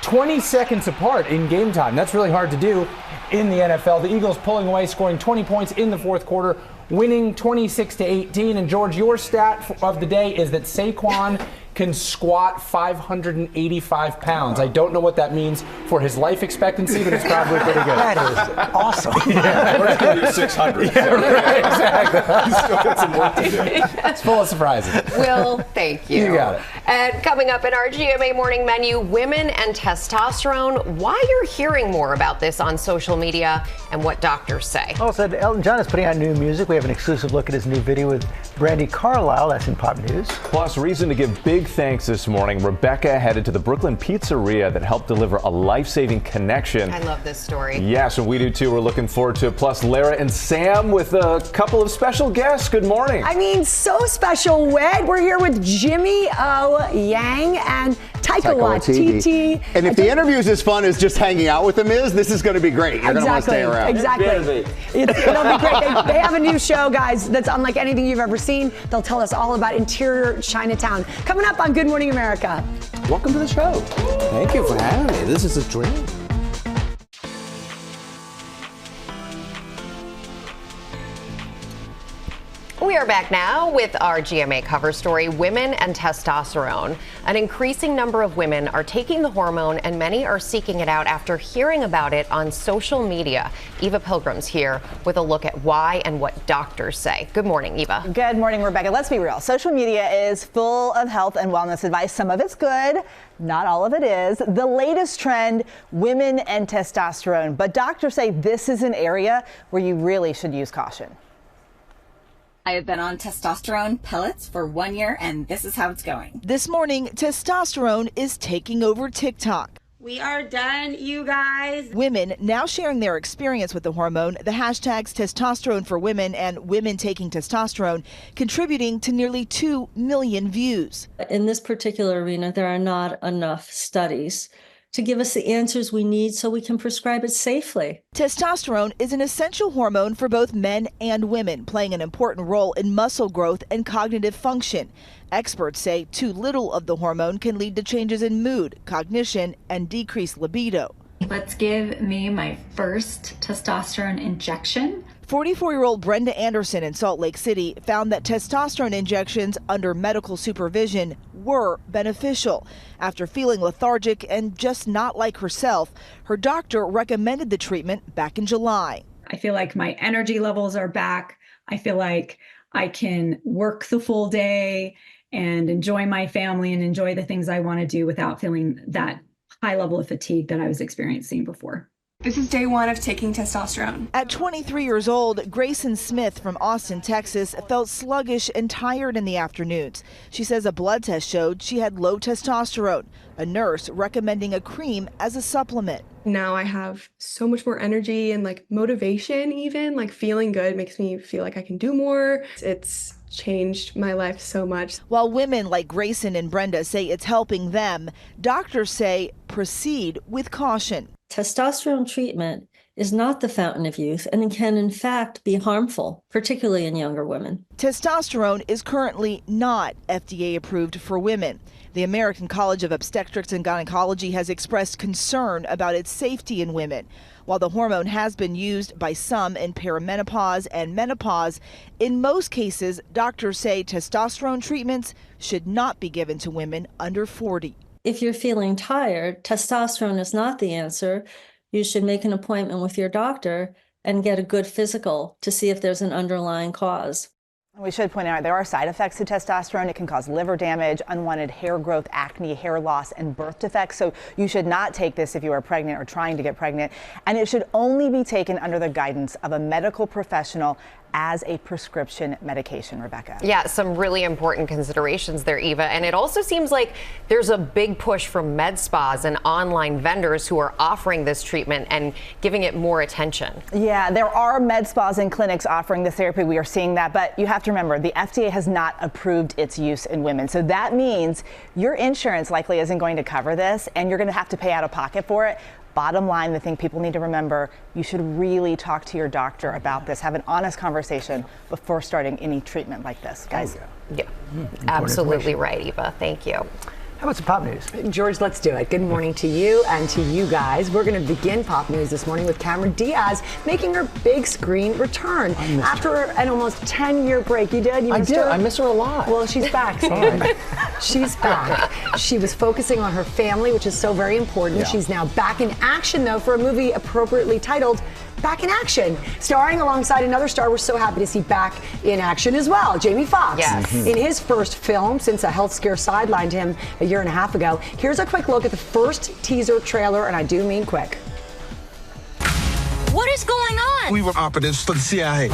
20 seconds apart in game time. That's really hard to do in the NFL. The Eagles pulling away, scoring 20 points in the fourth quarter, winning 26-18. And George, your stat of the day is that Saquon can squat 585 pounds. I don't know what that means for his life expectancy, but it's probably pretty good. That is awesome. Yeah. We're just going to do 600. Yeah, right, exactly. Still got some work to do. It's full of surprises. Will, thank you. You got it. And coming up in our GMA morning menu, women and testosterone. Why you're hearing more about this on social media and what doctors say. Also, Elton John is putting out new music. We have an exclusive look at his new video with Brandi Carlile. That's in pop news. Plus, reason to give big thanks this morning. Rebecca headed to the Brooklyn pizzeria that helped deliver a life-saving connection. I love this story. Yes, and we do too. We're looking forward to it. Plus, Lara and Sam with a couple of special guests. Good morning. I mean, so special, Wed. We're here with Jimmy O. Yang and Taika Waititi. And if the interview is as fun as just hanging out with them is, this is going to be great. You're going to want to stay around. Exactly. It'll be great. They have a new show, guys, that's unlike anything you've ever seen. They'll tell us all about interior Chinatown. Coming up on Good Morning America. Welcome to the show. Thank you for having me. This is a dream. We are back now with our GMA cover story, Women and Testosterone. An increasing number of women are taking the hormone, and many are seeking it out after hearing about it on social media. Eva Pilgrim's here with a look at why and what doctors say. Good morning, Eva. Good morning, Rebecca. Let's be real. Social media is full of health and wellness advice. Some of it's good. Not all of it is. The latest trend, women and testosterone. But doctors say this is an area where you really should use caution. I have been on testosterone pellets for 1 year, and this is how it's going. This morning, testosterone is taking over TikTok. We are done, you guys. Women now sharing their experience with the hormone, the hashtags testosterone for women and women taking testosterone, contributing to nearly 2 million views. In this particular arena, there are not enough studies to give us the answers we need so we can prescribe it safely. Testosterone is an essential hormone for both men and women, playing an important role in muscle growth and cognitive function. Experts say too little of the hormone can lead to changes in mood, cognition, and decreased libido. Let's give me my first testosterone injection. 44-year-old Brenda Anderson in Salt Lake City found that testosterone injections under medical supervision were beneficial. After feeling lethargic and just not like herself, her doctor recommended the treatment back in July. I feel like my energy levels are back. I feel like I can work the full day and enjoy my family and enjoy the things I want to do without feeling that high level of fatigue that I was experiencing before. This is day one of taking testosterone. At 23 years old, Grayson Smith from Austin, Texas, felt sluggish and tired in the afternoons. She says a blood test showed she had low testosterone, a nurse recommending a cream as a supplement. Now I have so much more energy and motivation, even feeling good makes me feel like I can do more. It's changed my life so much. While women like Grayson and Brenda say it's helping them, doctors say proceed with caution. Testosterone treatment is not the fountain of youth and can in fact be harmful, particularly in younger women. Testosterone is currently not FDA approved for women. The American College of Obstetrics and Gynecology has expressed concern about its safety in women. While the hormone has been used by some in perimenopause and menopause, in most cases, doctors say testosterone treatments should not be given to women under 40. If you're feeling tired, testosterone is not the answer. You should make an appointment with your doctor and get a good physical to see if there's an underlying cause. We should point out there are side effects to testosterone. It can cause liver damage, unwanted hair growth, acne, hair loss, and birth defects. So you should not take this if you are pregnant or trying to get pregnant. And it should only be taken under the guidance of a medical professional as a prescription medication, Rebecca. Yeah, some really important considerations there, Eva. And it also seems like there's a big push from med spas and online vendors who are offering this treatment and giving it more attention. Yeah, there are med spas and clinics offering this therapy. We are seeing that. But you have to remember, the FDA has not approved its use in women. So that means your insurance likely isn't going to cover this, and you're going to have to pay out of pocket for it. Bottom line, the thing people need to remember, you should really talk to your doctor about this. Have an honest conversation before starting any treatment like this, guys. Yeah, absolutely right, Eva. Thank you. How about some pop news? George, let's do it. Good morning to you and to you guys. We're going to begin pop news this morning with Cameron Diaz making her big screen return after an almost 10-year break. You did? I did. I miss her a lot. Well, she's back. She's back. She was focusing on her family, which is so very important. Yeah. She's now back in action, though, for a movie appropriately titled Back in Action, starring alongside another star we're so happy to see back in action as well, Jamie Foxx. Yes. In his first film since a health scare sidelined him a year and a half ago. Here's a quick look at the first teaser trailer, and I do mean quick. What is going on? We were operatives for the CIA.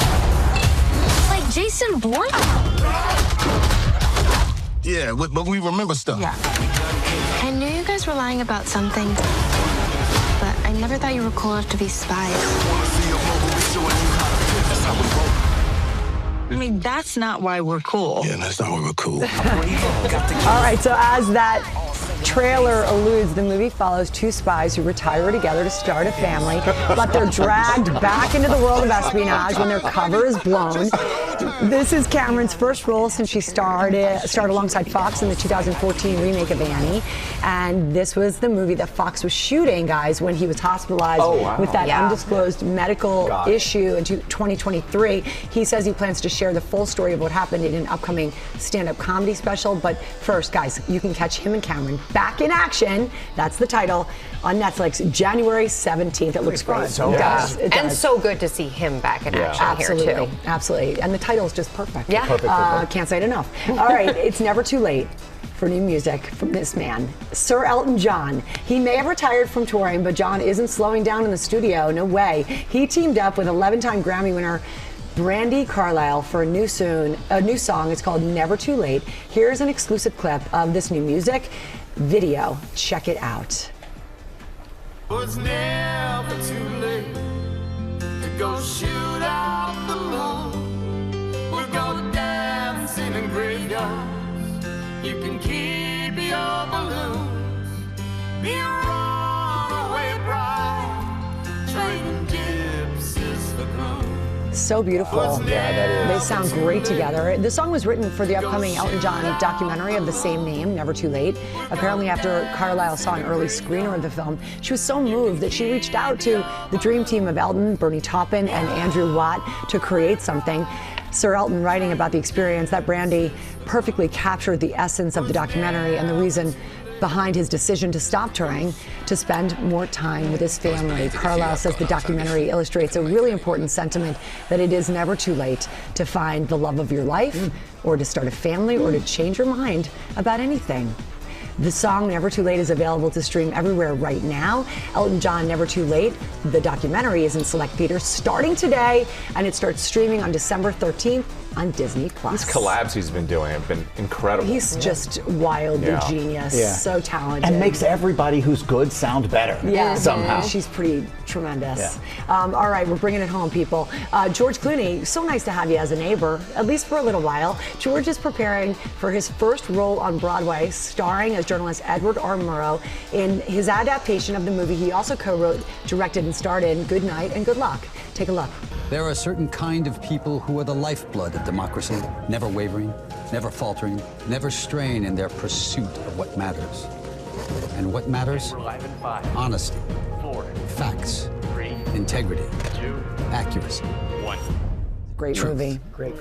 Like Jason Bourne? Yeah, but we remember stuff. Yeah. I knew you guys were lying about some things, but I never thought you were cool enough to be spies. I mean, that's not why we're cool. Yeah, that's not why we're cool. All right, so as that trailer alludes, the movie follows two spies who retire together to start a family, but they're dragged back into the world of espionage when their cover is blown. This is Cameron's first role since she starred alongside Fox in the 2014 remake of Annie. And this was the movie that Fox was shooting, guys, when he was hospitalized with that undisclosed medical issue in 2023. He says he plans to share the full story of what happened in an upcoming stand-up comedy special. But first, guys, you can catch him and Cameron back in action. That's the title on Netflix, January 17th. It looks great. So and so good to see him back in action here, too. Absolutely. And the title is just perfect. Yeah. Perfect. Can't say it enough. All right. It's never too late for new music from this man, Sir Elton John. He may have retired from touring, but John isn't slowing down in the studio. No way. He teamed up with 11-time Grammy winner Brandi Carlile for a new song. It's called Never Too Late. Here's an exclusive clip of this new music video. Check it out. It's never too late to go shoot out the moon. We'll go dancing in graveyards. You can keep your balloons. Be wrong. So beautiful. Yeah, that is. They sound great together. The song was written for the upcoming Elton John documentary of the same name, Never Too Late. Apparently, after Carlisle saw an early screener of the film, she was so moved that she reached out to the dream team of Elton, Bernie Taupin, and Andrew Watt to create something. Sir Elton, writing about the experience, that Brandy perfectly captured the essence of the documentary and the reason behind his decision to stop touring to spend more time with his family. Carlisle says the documentary illustrates a really important sentiment that it is never too late to find the love of your life or to start a family or to change your mind about anything. The song Never Too Late is available to stream everywhere right now. Elton John, Never Too Late, the documentary, is in select theaters starting today, and it starts streaming on December 13th on Disney+. These collabs he's been doing have been incredible. He's just wildly genius, so talented. And makes everybody who's good sound better somehow. She's pretty tremendous. All right, we're bringing it home, people. George Clooney, so nice to have you as a neighbor, at least for a little while. George is preparing for his first role on Broadway, starring as journalist Edward R. Murrow in his adaptation of the movie he also co-wrote, directed, and starred in, Good Night and Good Luck. Take a look. There are a certain kind of people who are the lifeblood of democracy, never wavering, never faltering, never straying in their pursuit of what matters. And what matters? Honesty, facts, integrity, accuracy. Great movie. Great.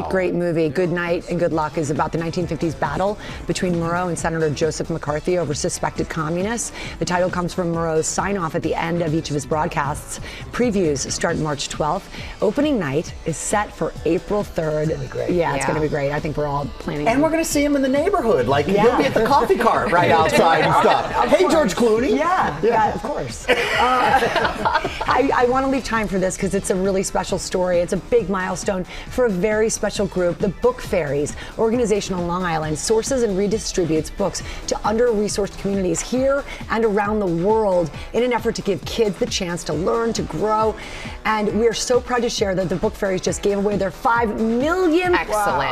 Great movie. Good Night and Good Luck is about the 1950s battle between Murrow and Senator Joseph McCarthy over suspected communists. The title comes from Murrow's sign-off at the end of each of his broadcasts. Previews start March 12th. Opening night is set for April 3rd. It's great. Yeah, it's going to be great. I think we're all planning. And we're going to see him in the neighborhood. Like, he'll be at the coffee cart right outside and stuff. Hey, George Clooney. Yeah, of course. I want to leave time for this because it's a really special story. It's a big milestone for a very special group, the Book Fairies organization on Long Island. Sources and redistributes books to under-resourced communities here and around the world in an effort to give kids the chance to learn, to grow. And we are so proud to share that the Book Fairies just gave away their 5 millionth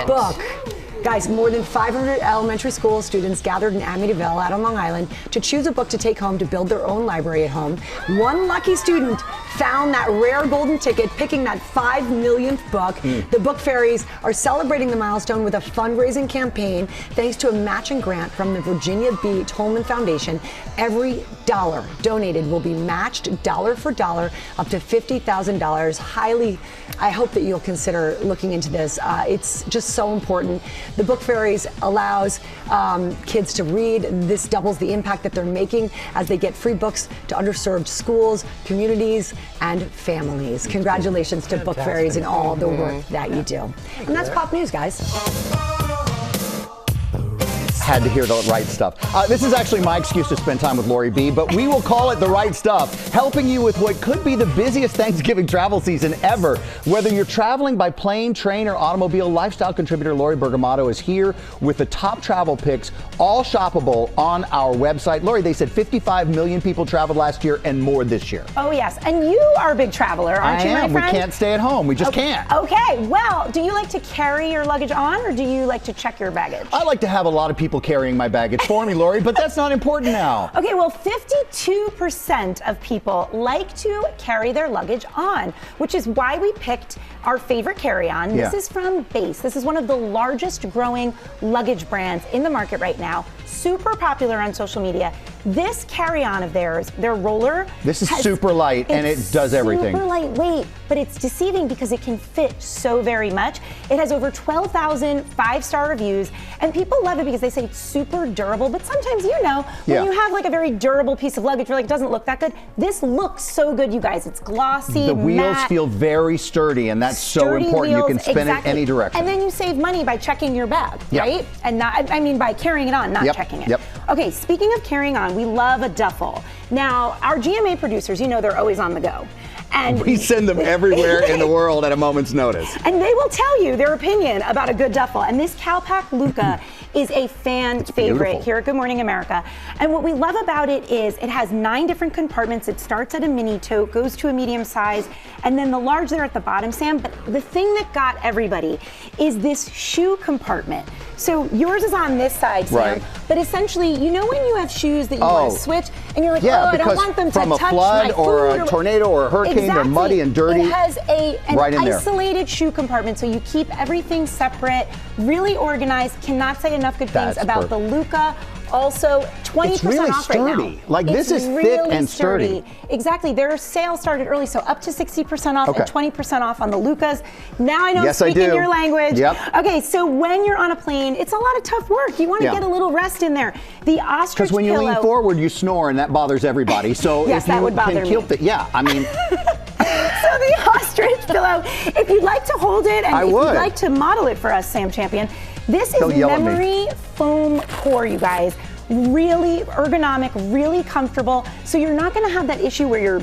book. Guys, more than 500 elementary school students gathered in Amityville out on Long Island to choose a book to take home to build their own library at home. One lucky student found that rare golden ticket, picking that 5 millionth book. The Book Fairies are celebrating the milestone with a fundraising campaign thanks to a matching grant from the Virginia B. Tolman Foundation. Every dollar donated will be matched dollar for dollar up to $50,000. I hope that you'll consider looking into this. It's just so important. The Book Fairies allows kids to read. This doubles the impact that they're making as they get free books to underserved schools, communities, and families. Congratulations to Book Fairies and all the work that you do. And that's Pop News, guys. Had to hear the right stuff. This is actually my excuse to spend time with Lori B, but we will call it the right stuff, helping you with what could be the busiest Thanksgiving travel season ever. Whether you're traveling by plane, train, or automobile, lifestyle contributor Lori Bergamato is here with the top travel picks, all shoppable on our website. Lori, they said 55 million people traveled last year and more this year. Oh, yes. And you are a big traveler, aren't you, my friend? We can't stay at home. We just can't. Okay. Well, do you like to carry your luggage on, or do you like to check your baggage? I like to have a lot of people carrying my baggage for me, Lori, but that's not important now. Okay, well, 52% of people like to carry their luggage on, which is why we picked our favorite carry-on. This is from Base. This is one of the largest growing luggage brands in the market right now. Super popular on social media. This carry-on of theirs, their roller. This is super light and it does everything. Super lightweight, but it's deceiving because it can fit so very much. It has over 12,000 5-star reviews, and people love it because they say it's super durable. But sometimes, you know, when you have like a very durable piece of luggage, you're like, it doesn't look that good. This looks so good, you guys. It's glossy, the wheels matte, feel very sturdy, and that's so important. Wheels, you can spin it any direction. And then you save money by checking your bag, right? And not, I mean, by carrying it on, not checking it. Okay, speaking of carrying on, we love a duffel. Now, our GMA producers, you know, they're always on the go. And we send them everywhere in the world at a moment's notice. And they will tell you their opinion about a good duffel. And this Calpac Luca is a fan favorite here at Good Morning America. And what we love about it is it has 9 different compartments. It starts at a mini tote, goes to a medium size, and then the large there at the bottom, Sam. But the thing that got everybody is this shoe compartment. So yours is on this side, Sam. Right. But essentially, you know when you have shoes that you want to switch, and you're like, yeah, oh, I because don't want them to from a touch flood my or food a tornado or a hurricane, they're muddy and dirty. It has an right in there. isolated shoe compartment, so you keep everything separate, really organized. Cannot say enough good things about the Luca. Also, 20% It's really off right now. sturdy. Like, this is thick really and sturdy. Exactly. Their sale started early, so up to 60% off Okay. and 20% off on the Lucas. Now I know Yes, I speaking do. your language. Yep. Okay, so when you're on a plane, it's a lot of tough work. You want to Yeah. get a little rest in there. The ostrich Because when you pillow. lean forward, you snore, and that bothers everybody. So Yes, if you that would bother can me. keep the, yeah, I mean, So the ostrich pillow, if you'd like to hold it and I if would. you'd like to model it for us, Sam Champion, this is Don't yell at me. memory foam core, you guys. Really ergonomic, really comfortable. So you're not going to have that issue where you're,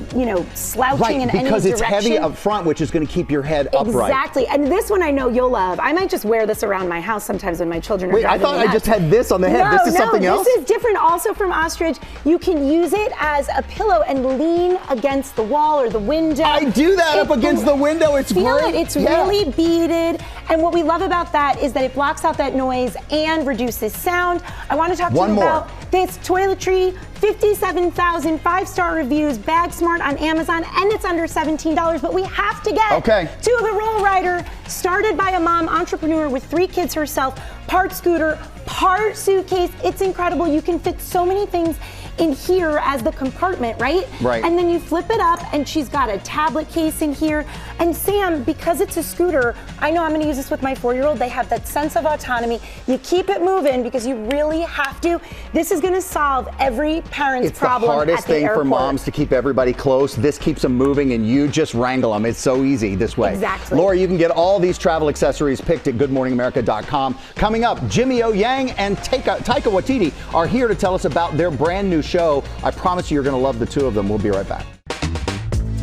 slouching right, in any because direction. it's heavy up front, which is going to keep your head upright. Exactly. And this one I know you'll love. I might just wear this around my house sometimes when my children are Wait, I driving thought me I nuts. just had this on the head. No, This is something else? This is different also from Ostrich. You can use it as a pillow and lean against the wall or the window. I do that up against the window. It's Feel great. it. It's Yeah. really beaded. And what we love about that is that it blocks out that noise and reduces sound. I want to talk to One you more. about this toiletry. 57,000 5-star reviews, Bag Smart on Amazon, and it's under $17. But we have to get to the Roll Rider, started by a mom entrepreneur with 3 kids herself, part scooter, part suitcase. It's incredible. You can fit so many things in here as the compartment, right? Right. And then you flip it up, and she's got a tablet case in here. And Sam, because it's a scooter, I know I'm going to use this with my 4-year-old. They have that sense of autonomy. You keep it moving because you really have to. This is going to solve every parent's It's the problem hardest at the thing for airport. moms to keep everybody close. This keeps them moving, and you just wrangle them. It's so easy this way. Exactly. Laura, you can get all these travel accessories picked at goodmorningamerica.com. Coming up, Jimmy O. Yang and Taika Waititi are here to tell us about their brand new show. I promise you, you're going to love the two of them. We'll be right back.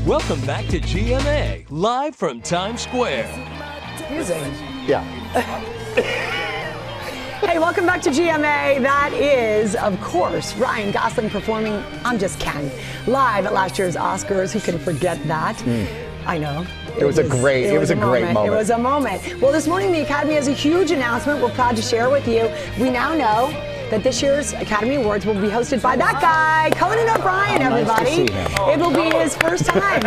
Welcome back to GMA, live from Times Square. Yeah. Hey, welcome back to GMA. That is, of course, Ryan Gosling performing I'm Just Ken live at last year's Oscars. Who can forget that? I know. It was a great moment. It was a moment. Well, this morning the Academy has a huge announcement we're proud to share with you. We now know that this year's Academy Awards will be hosted by that guy, Conan O'Brien, everybody. Nice to see him. It will be his first time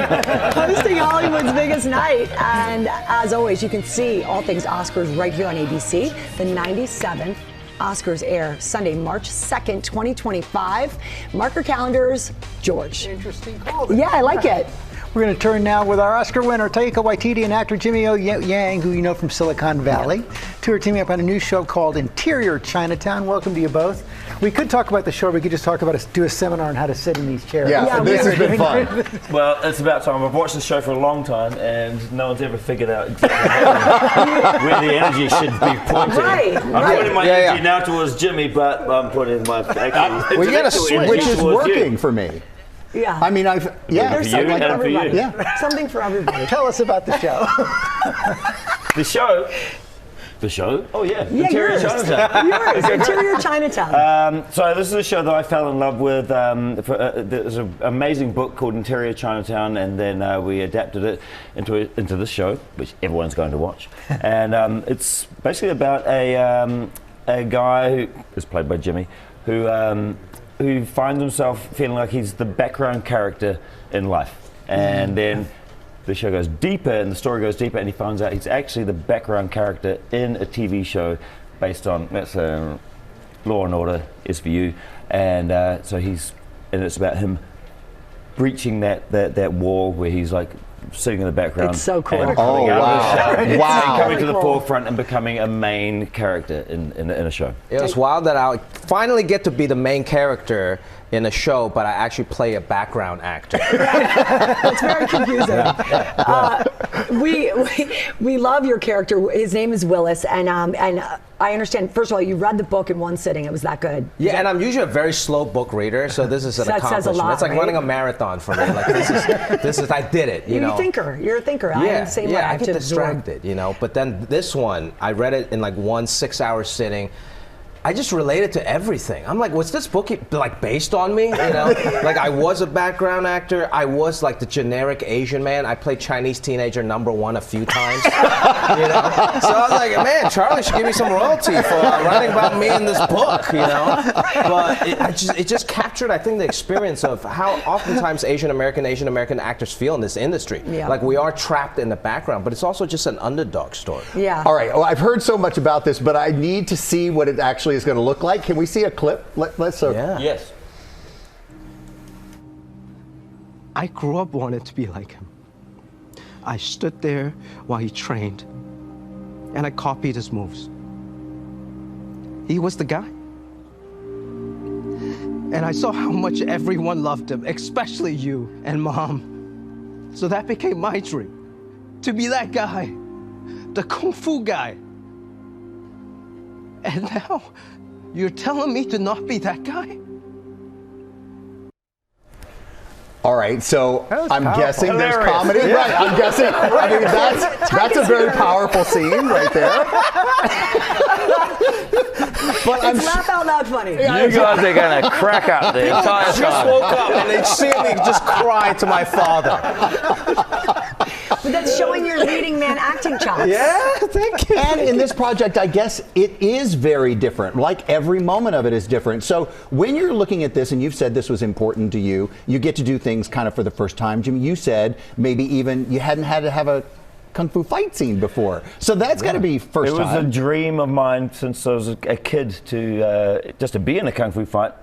hosting Hollywood's biggest night. And as always, you can see all things Oscars right here on ABC. The 97th Oscars air Sunday, March 2nd, 2025. Mark your calendars, George. Interesting call. Yeah, I like it. We're going to turn now with our Oscar winner, Taika Waititi, and actor Jimmy O. Yang, who you know from Silicon Valley. Two are teaming up on a new show called Interior Chinatown. Welcome to you both. We could talk about the show. We could just talk about do a seminar on how to sit in these chairs. Yeah, this has been fun. Well, it's about time. I've watched the show for a long time, and no one's ever figured out exactly where the energy should be pointed. Right, I'm putting my energy now towards Jimmy, but I'm putting my actually Well, you got to intellectual switch, energy which is towards you. working for me. Yeah. I mean, There's for you something for and for you. everybody. Yeah. Something for everybody. Tell us about the show. The show. The show? Oh, yeah. Yeah, Interior yours. Chinatown. Yours, Interior Chinatown. So this is a show that I fell in love with. There's an amazing book called Interior Chinatown, and then we adapted it into this show, which everyone's going to watch. And it's basically about a guy who is played by Jimmy, who finds himself feeling like he's the background character in life, and then the show goes deeper and the story goes deeper, and he finds out he's actually the background character in a TV show based on Law and Order SVU, and it's about him breaching that wall where he's like sitting in the background. It's so cool. And Oh, wow. and coming to the Cool. forefront and becoming a main character in a show. It was wild that I finally get to be the main character in a show, but I actually play a background actor. It's very confusing. We love your character. His name is Willis, and I understand. First of all, you read the book in one sitting. It was that good. Yeah, and I'm usually a very slow book reader, so this is an That says a accomplishment. lot, It's like right? running a marathon for me. Like this is I did it. You're know. a thinker. You're a thinker. I am the same way. I have get to absorb. distracted, But then this one, I read it in like one 6-hour sitting. I just related to everything. I'm like, was this book like based on me? You know, like I was a background actor. I was like the generic Asian man. I played Chinese teenager #1 a few times. You know, so I was like, man, Charlie should give me some royalty for writing about me in this book. You know, but it just captured, I think, the experience of how oftentimes Asian American actors feel in this industry. Yeah. Like we are trapped in the background, but it's also just an underdog story. Yeah. All right. Well, I've heard so much about this, but I need to see what it actually is going to look like. Can we see a clip? Let's. Yes. I grew up wanting to be like him. I stood there while he trained, and I copied his moves. He was the guy. And I saw how much everyone loved him, especially you and Mom. So that became my dream, to be that guy, the Kung Fu guy. And now, you're telling me to not be that guy? All right, so I'm powerful. guessing there's Hilarious. comedy. Yeah. Right, I'm guessing. I mean, that's a very powerful scene right there. But It's laugh out loud funny. You guys are going to crack up the entire I just time. woke up and they'd see me just cry to my father. But that's showing your leading man acting chops. Yeah, thank you. And in this project, I guess it is very different. Like every moment of it is different. So when you're looking at this, and you've said this was important to you, you get to do things kind of for the first time. Jimmy, you said maybe even you hadn't had to have a Kung Fu fight scene before. So that's got to be first time. It was a dream of mine since I was a kid to just to be in a Kung Fu fight.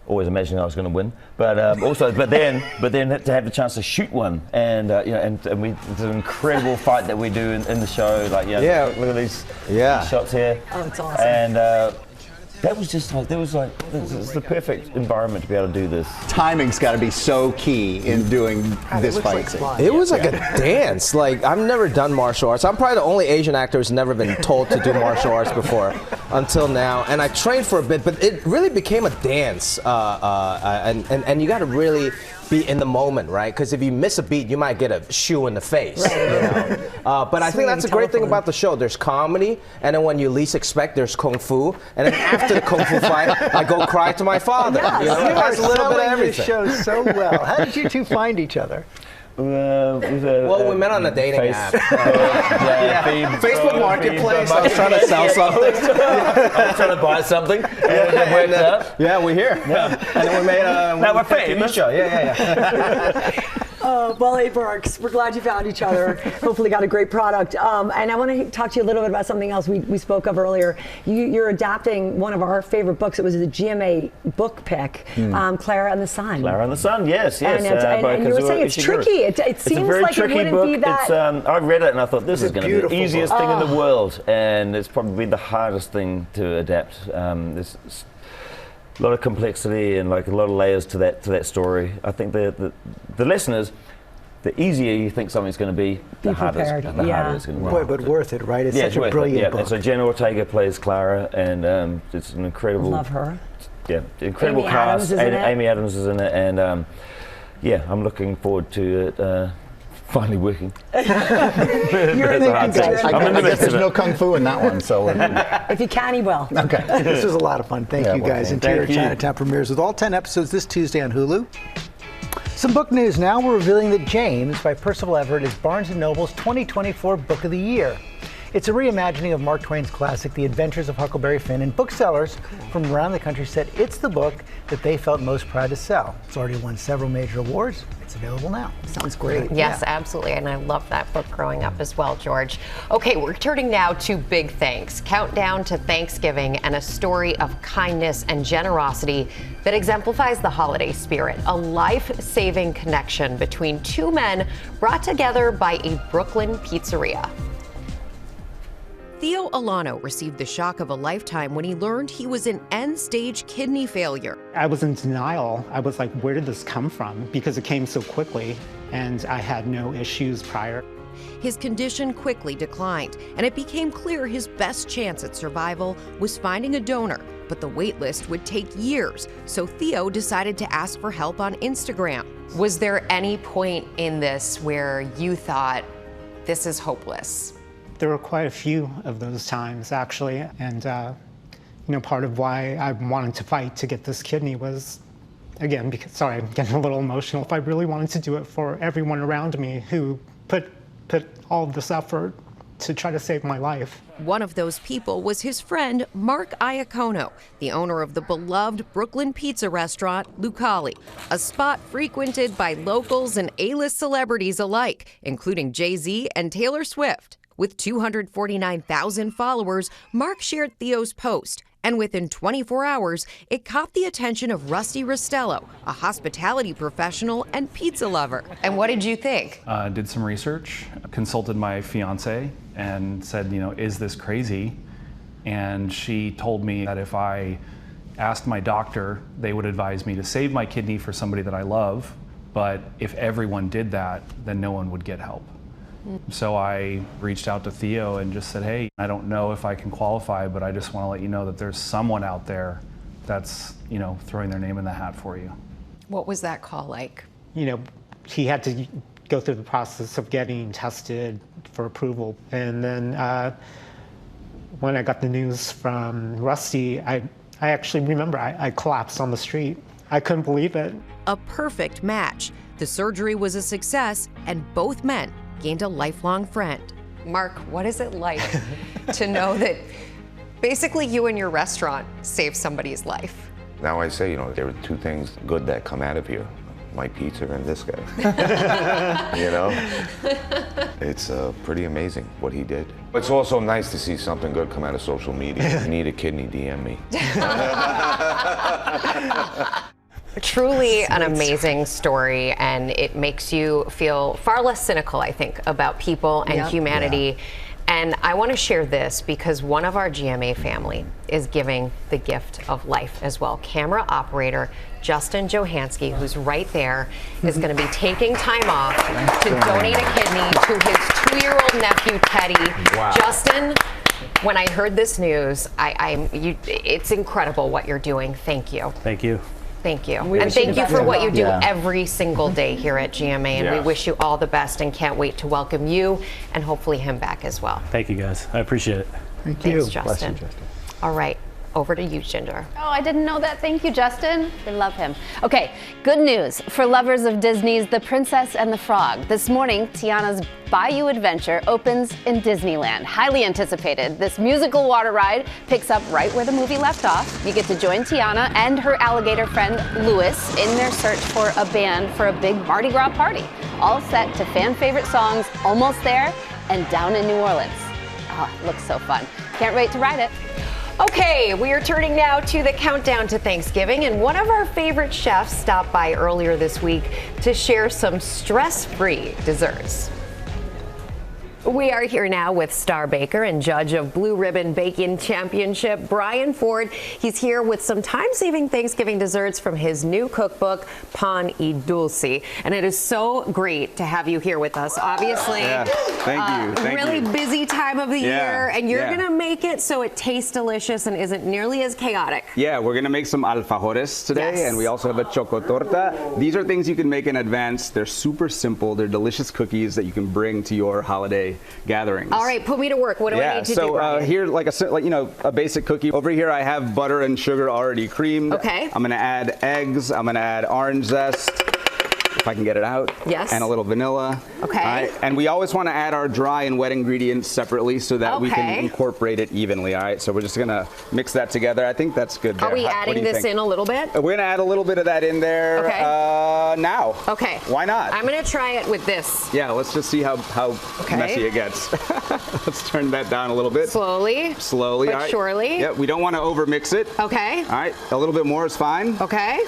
Always imagining I was going to win, but then to have the chance to shoot one, and and it's an incredible fight that we do in the show. Like look at these shots here. Oh, it's awesome. And that was just like this is the perfect environment to be able to do this. Timing's got to be so key in doing this fight scene. It was like a dance. Like I've never done martial arts. I'm probably the only Asian actor who's never been told to do martial arts before until now. And I trained for a bit, but it really became a dance. And you got to really be in the moment, right? Because if you miss a beat, you might get a shoe in the face. Right. You know? But I think that's a great thing about the show. There's comedy, and then when you least expect, there's Kung Fu. And then after the Kung Fu fight, I go cry to my father. Yes, You know? you It has a little bit of this everything. show so well. How did you two find each other? Well, we met on a dating app. Yeah, Facebook Marketplace. I was trying to sell something. I was trying to buy something. Yeah, we're here. Yeah. And then we made a now we're famous. show. Yeah. Well, hey, Brooks, we're glad you found each other. Hopefully got a great product. And I want to talk to you a little bit about something else we spoke of earlier. You're adapting one of our favorite books. It was a GMA book pick, Clara and the Sun. Clara and the Sun, yes. And you were saying it's tricky. It seems like it wouldn't be that. I read it and I thought this is going to be the easiest thing in the book. world, and it's probably the hardest thing to adapt. There's a lot of complexity and like a lot of layers to that story. I think the lesson is, the easier you think something's going to be, the harder it's going to be. Boy, but worth it, right? It's such a brilliant book. And so Jenna Ortega plays Clara, and it's an incredible. Love her. Yeah, incredible Amy cast. Adams is in it. Amy Adams is in it, and I'm looking forward to it finally working. You're in the I guess there's no Kung Fu in that one, so. If you can, he will. Okay. This was a lot of fun. Thank you guys. Interior Chinatown premieres with all 10 episodes this Tuesday on Hulu. Some book news now. We're revealing that James by Percival Everett is Barnes & Noble's 2024 Book of the Year. It's a reimagining of Mark Twain's classic, The Adventures of Huckleberry Finn, and booksellers from around the country said it's the book that they felt most proud to sell. It's already won several major awards. It's available now. Sounds great. Yes, absolutely. And I loved that book growing up as well, George. Okay, we're turning now to Big Thanks. Countdown to Thanksgiving and a story of kindness and generosity that exemplifies the holiday spirit. A life-saving connection between two men brought together by a Brooklyn pizzeria. Theo Alano received the shock of a lifetime when he learned he was in end-stage kidney failure. I was in denial. I was like, where did this come from? Because it came so quickly, and I had no issues prior. His condition quickly declined, and it became clear his best chance at survival was finding a donor, but the wait list would take years, so Theo decided to ask for help on Instagram. Was there any point in this where you thought, this is hopeless? There were quite a few of those times, actually, and part of why I wanted to fight to get this kidney was, again, because, sorry, I'm getting a little emotional. If I really wanted to do it for everyone around me who put all of this effort to try to save my life. One of those people was his friend, Mark Iacono, the owner of the beloved Brooklyn pizza restaurant, Lucali, a spot frequented by locals and A-list celebrities alike, including Jay-Z and Taylor Swift. With 249,000 followers, Mark shared Theo's post, and within 24 hours, it caught the attention of Rusty Rostello, a hospitality professional and pizza lover. And what did you think? Did some research, consulted my fiance, and said, is this crazy? And she told me that if I asked my doctor, they would advise me to save my kidney for somebody that I love, but if everyone did that, then no one would get help. So I reached out to Theo and just said, hey, I don't know if I can qualify, but I just want to let you know that there's someone out there that's, throwing their name in the hat for you. What was that call like? He had to go through the process of getting tested for approval. And then when I got the news from Rusty, I actually remember I collapsed on the street. I couldn't believe it. A perfect match. The surgery was a success, and both men gained a lifelong friend. Mark, what is it like to know that basically you and your restaurant saved somebody's life? Now I say, there are two things good that come out of here. My pizza and this guy. It's pretty amazing what he did. It's also nice to see something good come out of social media. If you need a kidney, DM me. Truly an amazing story, and it makes you feel far less cynical, I think, about people and humanity. And I want to share this because one of our GMA family is giving the gift of life as well. Camera operator Justin Johansky, who's right there, is going to be taking time off to donate a kidney to his 2-year-old nephew, Teddy. Wow. Justin, when I heard this news, it's incredible what you're doing. Thank you. Thank you. Thank you. And thank you for what you do every single day here at GMA. And we wish you all the best and can't wait to welcome you and hopefully him back as well. Thank you, guys. I appreciate it. Thanks, Justin. Bless you, Justin. All right. Over to you, Ginger. Oh, I didn't know that. Thank you, Justin. I love him. Okay, good news for lovers of Disney's The Princess and the Frog. This morning, Tiana's Bayou Adventure opens in Disneyland. Highly anticipated. This musical water ride picks up right where the movie left off. You get to join Tiana and her alligator friend, Louis, in their search for a band for a big Mardi Gras party. All set to fan favorite songs, Almost There and Down in New Orleans. Oh, looks so fun. Can't wait to ride it. Okay, we are turning now to the countdown to Thanksgiving, and one of our favorite chefs stopped by earlier this week to share some stress-free desserts. We are here now with star baker and judge of Blue Ribbon Baking Championship, Brian Ford. He's here with some time-saving Thanksgiving desserts from his new cookbook, Pan y Dulce. And it is so great to have you here with us. Obviously, thank you. Really busy time of the year, and you're going to make it so it tastes delicious and isn't nearly as chaotic. Yeah, we're going to make some alfajores today, and we also have a choco torta. These are things you can make in advance. They're super simple. They're delicious cookies that you can bring to your holiday gatherings. All right, put me to work. What do I need to do? So here, like a basic cookie. Over here, I have butter and sugar already creamed. Okay. I'm gonna add eggs. I'm gonna add orange zest, if I can get it out. Yes. And a little vanilla. Okay. All right. And we always want to add our dry and wet ingredients separately so that we can incorporate it evenly. All right. So we're just gonna mix that together. I think that's good. Are we adding this in a little bit? We're gonna add a little bit of that in there. Okay. Now. Okay. Why not? I'm gonna try it with this. Yeah. Let's just see how messy it gets. Let's turn that down a little bit. Slowly. Slowly. But all right. surely. Yeah. We don't want to overmix it. Okay. All right. A little bit more is fine. Okay.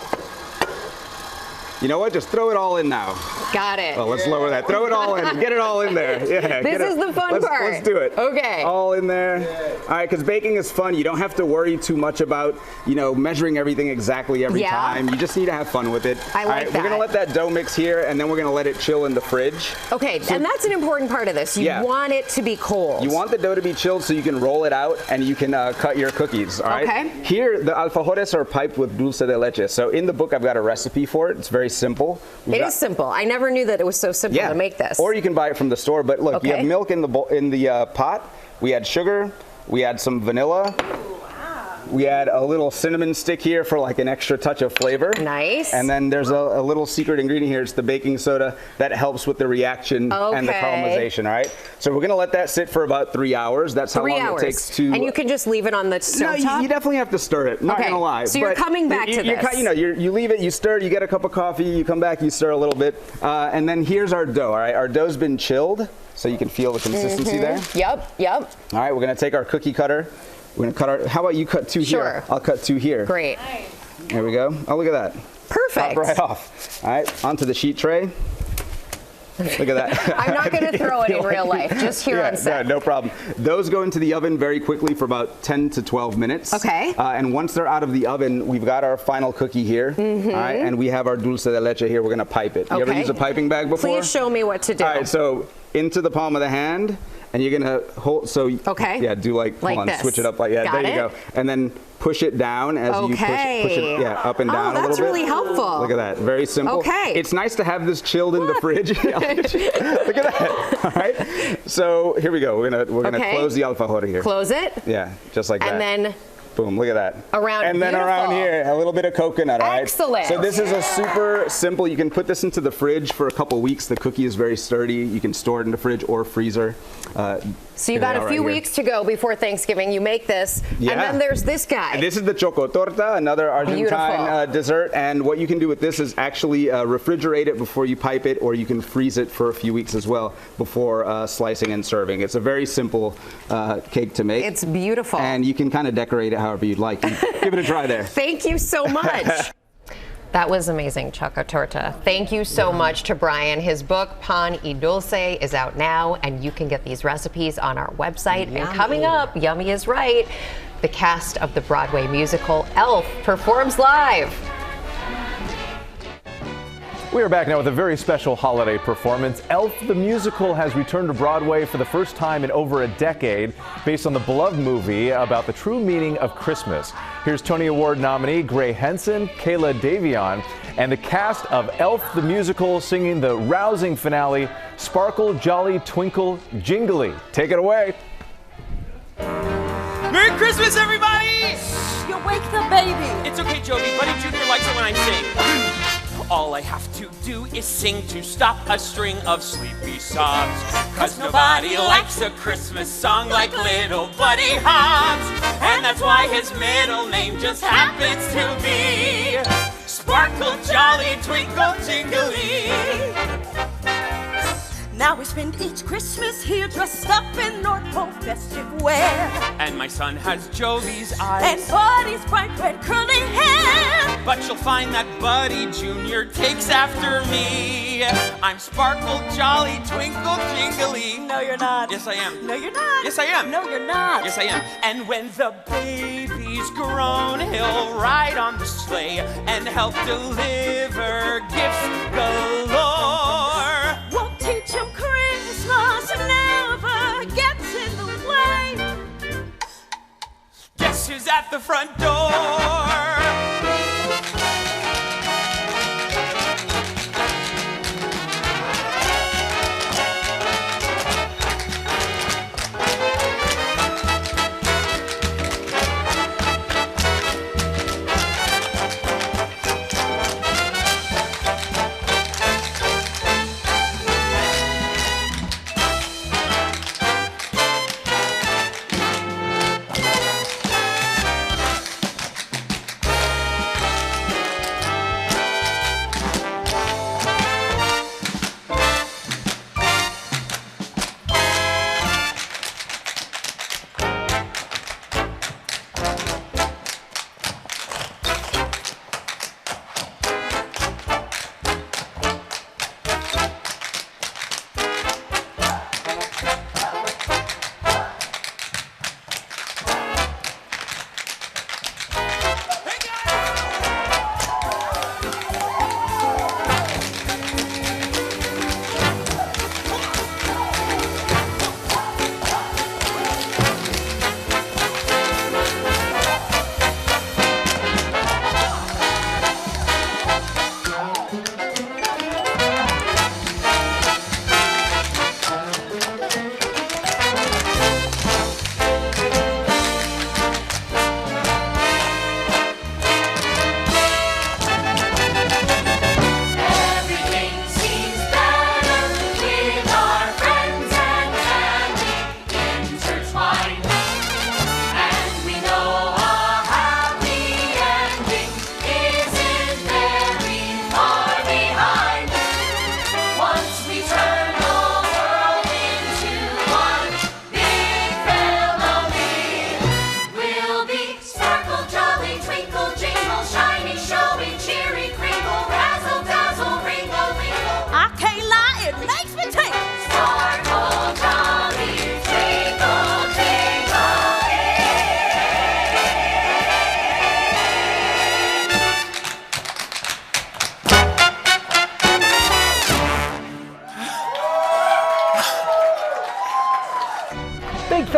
You know what? Just throw it all in now. Got it. Well, let's lower that. Throw it all in. Get it all in there. Yeah. This is the fun part. Let's do it. Okay. All in there. All right, because baking is fun. You don't have to worry too much about, measuring everything exactly every time. You just need to have fun with it. I like that. We're going to let that dough mix here, and then we're going to let it chill in the fridge. Okay, and that's an important part of this. You want it to be cold. You want the dough to be chilled so you can roll it out and you can cut your cookies, all right? Okay. Here, the alfajores are piped with dulce de leche. So in the book, I've got a recipe for it. It's very simple. It is simple. I never knew that it was so simple to make this. Or you can buy it from the store. But look, you have milk in the pot. We add sugar. We add some vanilla. We add a little cinnamon stick here for like an extra touch of flavor. Nice. And then there's a little secret ingredient here. It's the baking soda that helps with the reaction and the caramelization, all right? So we're gonna let that sit for about 3 hours. That's how long it takes to... And you can just leave it on the stove top? You definitely have to stir it, not gonna lie. So you're coming back to this. You leave it, you stir, you get a cup of coffee, you come back, you stir a little bit. And then here's our dough, all right? Our dough's been chilled, so you can feel the consistency there. Yep. All right, we're gonna take our cookie cutter. We're gonna cut our, how about you cut 2 here? I'll cut 2 here. Great. There we go. Oh, look at that. Perfect. Pop right off. All right, onto the sheet tray. Look at that. I'm not going to throw it in real life, just here on set. No problem. Those go into the oven very quickly for about 10 to 12 minutes. Okay. And once they're out of the oven, we've got our final cookie here. All right, and we have our dulce de leche here. We're going to pipe it. You ever use a piping bag before? Please show me what to do. All right, so into the palm of the hand, and you're going to hold, so yeah, do like hold on, this. Switch it up like, Got there it. you go. And then push it down as you push it up and down a little bit. That's really helpful. Look at that, very simple. Okay. It's nice to have this chilled in the fridge. Look at that. All right. So here we go. We're gonna close the alfajor here. Close it. Yeah, just like that. And then boom, look at that. Around then around here, a little bit of coconut, all right? Excellent. So this is a super simple, you can put this into the fridge for a couple weeks. The cookie is very sturdy. You can store it in the fridge or freezer. So you got a few weeks to go before Thanksgiving. You make this, and then there's this guy. And this is the choco torta, another Argentine dessert. And what you can do with this is actually refrigerate it before you pipe it, or you can freeze it for a few weeks as well before slicing and serving. It's a very simple cake to make. It's beautiful. And you can kind of decorate it however you'd like. Give it a try there. Thank you so much. That was amazing, Choco Torta. Thank you so much to Brian. His book, Pan y Dulce, is out now, and you can get these recipes on our website. Yummy. And coming up, Yummy is right, the cast of the Broadway musical Elf performs live. We are back now with a very special holiday performance. Elf the Musical has returned to Broadway for the first time in over a decade, based on the beloved movie about the true meaning of Christmas. Here's Tony Award nominee Gray Henson, Kayla Davion, and the cast of Elf the Musical singing the rousing finale, Sparkle-Jolly-Twinkle-Jingly. Take it away. Merry Christmas, everybody! You wake the baby. It's okay, Joby. Buddy Jr. likes it when I sing. All I have to do is sing to stop a string of sleepy sobs. 'Cause nobody likes a Christmas song like little Buddy Hobbs. And that's why his middle name just happens to be Sparkle-Jolly-Twinkle-Jingly. Now we spend each Christmas here dressed up in North Pole festive wear. And my son has Jovi's eyes. And Buddy's bright red curly hair. But you'll find that Buddy Jr. takes after me. I'm Sparkle-Jolly-Twinkle-Jingly. No, you're not. Yes, I am. No, you're not. Yes, I am. No, you're not. Yes, I am. And when the baby's grown, he'll ride on the sleigh and help deliver gifts galore. We'll teach him Christmas never gets in the way. Guess who's at the front door?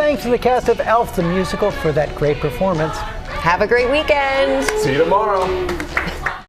thanks to the cast of Elf the Musical for that great performance. Have a great weekend. See you tomorrow.